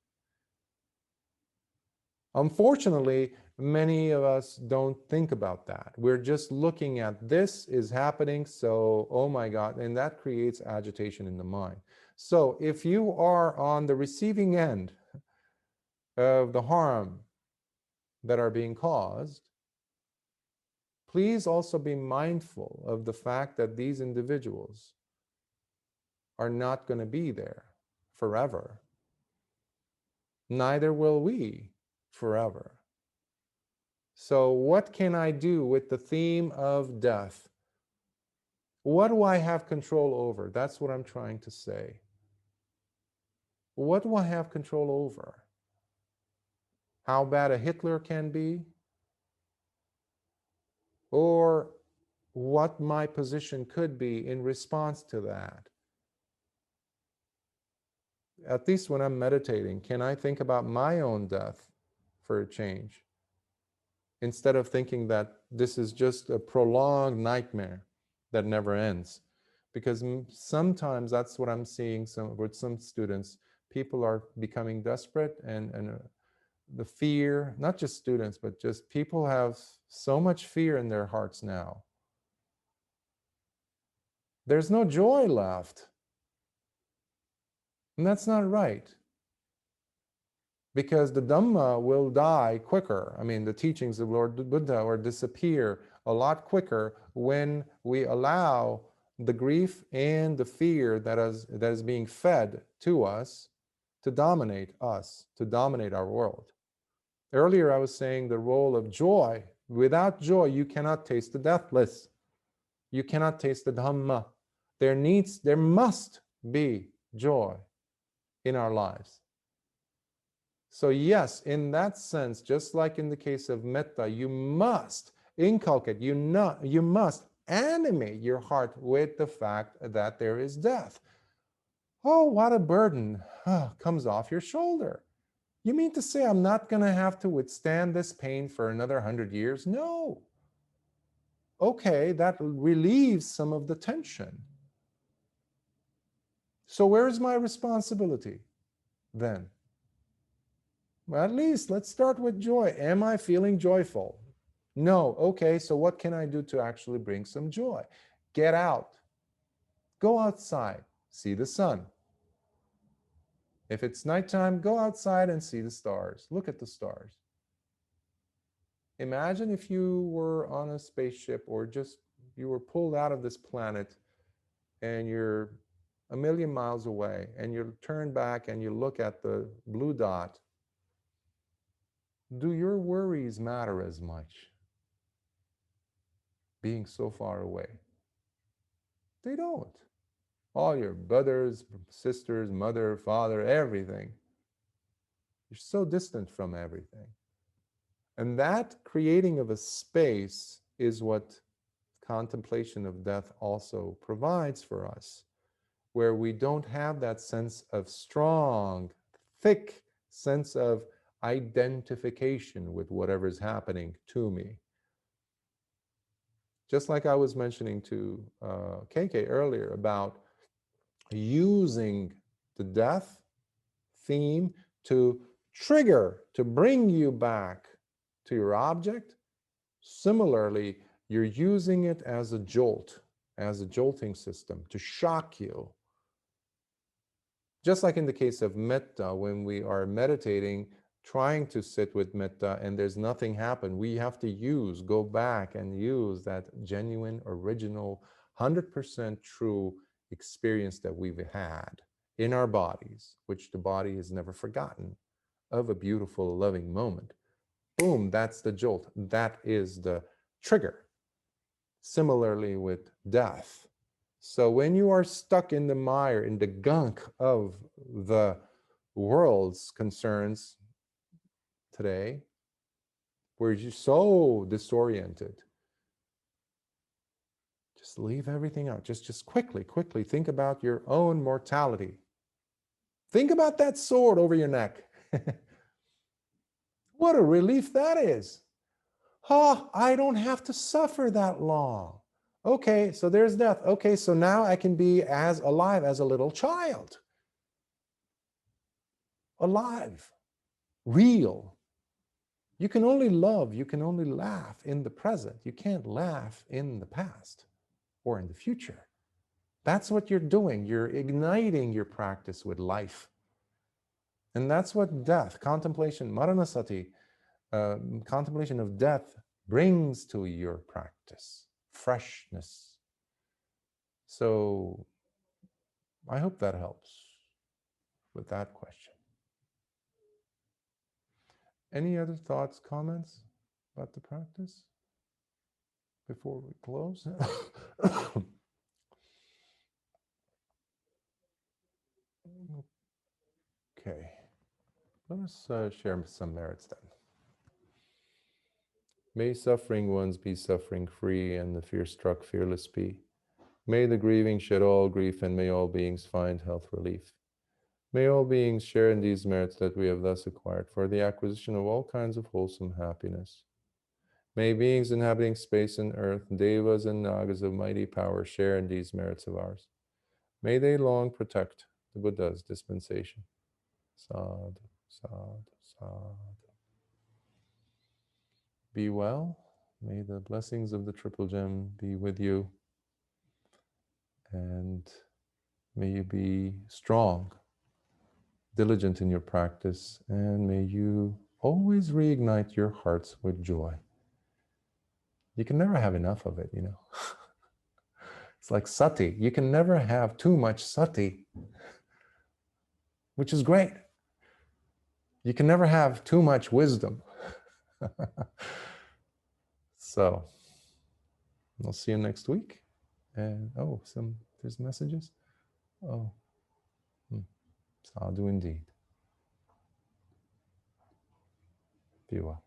Speaker 1: Unfortunately, many of us don't think about that. We're just looking at this is happening, so oh my God, and that creates agitation in the mind. So if you are on the receiving end of the harm that are being caused, please also be mindful of the fact that these individuals are not going to be there forever. Neither will we forever. So what can I do with the theme of death? What do I have control over? That's what I'm trying to say. What do I have control over? How bad a Hitler can be? Or what my position could be in response to that? At least when I'm meditating, can I think about my own death for a change? Instead of thinking that this is just a prolonged nightmare that never ends. Because sometimes that's what I'm seeing with some students. People are becoming desperate, and the fear, not just students, but just people have so much fear in their hearts now. There's no joy left. And that's not right. Because the Dhamma will die quicker. I mean, the teachings of Lord Buddha will disappear a lot quicker when we allow the grief and the fear that is being fed to us, to dominate our world. Earlier, I was saying the role of joy. Without joy, you cannot taste the deathless. You cannot taste the Dhamma. There must be joy in our lives. So yes, in that sense, just like in the case of metta, you must inculcate, you must animate your heart with the fact that there is death. Oh, what a burden comes off your shoulder. You mean to say I'm not going to have to withstand this pain for another 100 years? No. Okay, that relieves some of the tension. So where's my responsibility then? Well, at least let's start with joy. Am I feeling joyful? No. Okay, so what can I do to actually bring some joy? Get out. Go outside. See the sun. If it's nighttime, go outside and see the stars. Look at the stars. Imagine if you were on a spaceship, or just you were pulled out of this planet and you're a million miles away, and you turn back and you look at the blue dot. Do your worries matter as much, being so far away? They don't. All your brothers, sisters, mother, father, everything. You're so distant from everything. And that creating of a space is what contemplation of death also provides for us, where we don't have that sense of strong, thick sense of identification with whatever's happening to me. Just like I was mentioning to KK earlier about using the death theme to trigger, to bring you back to your object. Similarly, you're using it as a jolt, as a jolting system to shock you. Just like in the case of metta, when we are meditating, trying to sit with metta and there's nothing happen, we have to go back and use that genuine, original, 100% true experience that we've had in our bodies, which the body has never forgotten, of a beautiful, loving moment. Boom, that's the jolt. That is the trigger. Similarly with death. So when you are stuck in the mire, in the gunk of the world's concerns today, where you're so disoriented, just leave everything out. Just quickly think about your own mortality. Think about that sword over your neck. What a relief that is. Oh, I don't have to suffer that long. Okay, so there's death. Okay, so now I can be as alive as a little child. Alive, real. You can only love, you can only laugh in the present. You can't laugh in the past or in the future. That's what you're doing. You're igniting your practice with life. And that's what death, contemplation, Maraṇasati, contemplation of death brings to your practice, freshness. So I hope that helps with that question. Any other thoughts, comments about the practice before we close? Okay, let us share some merits then. May suffering ones be suffering free, and the fear-struck fearless be. May the grieving shed all grief, and may all beings find health relief. May all beings share in these merits that we have thus acquired for the acquisition of all kinds of wholesome happiness. May beings inhabiting space and earth, devas and nagas of mighty power, share in these merits of ours. May they long protect the Buddha's dispensation. Sadhu, sadhu, sadhu. Be well. May the blessings of the Triple Gem be with you. And may you be strong, diligent in your practice, and may you always reignite your hearts with joy. You can never have enough of it, you know. It's like sati. You can never have too much sati, which is great. You can never have too much wisdom. So, I'll see you next week. And there's messages. Oh, sadhu indeed. Be well.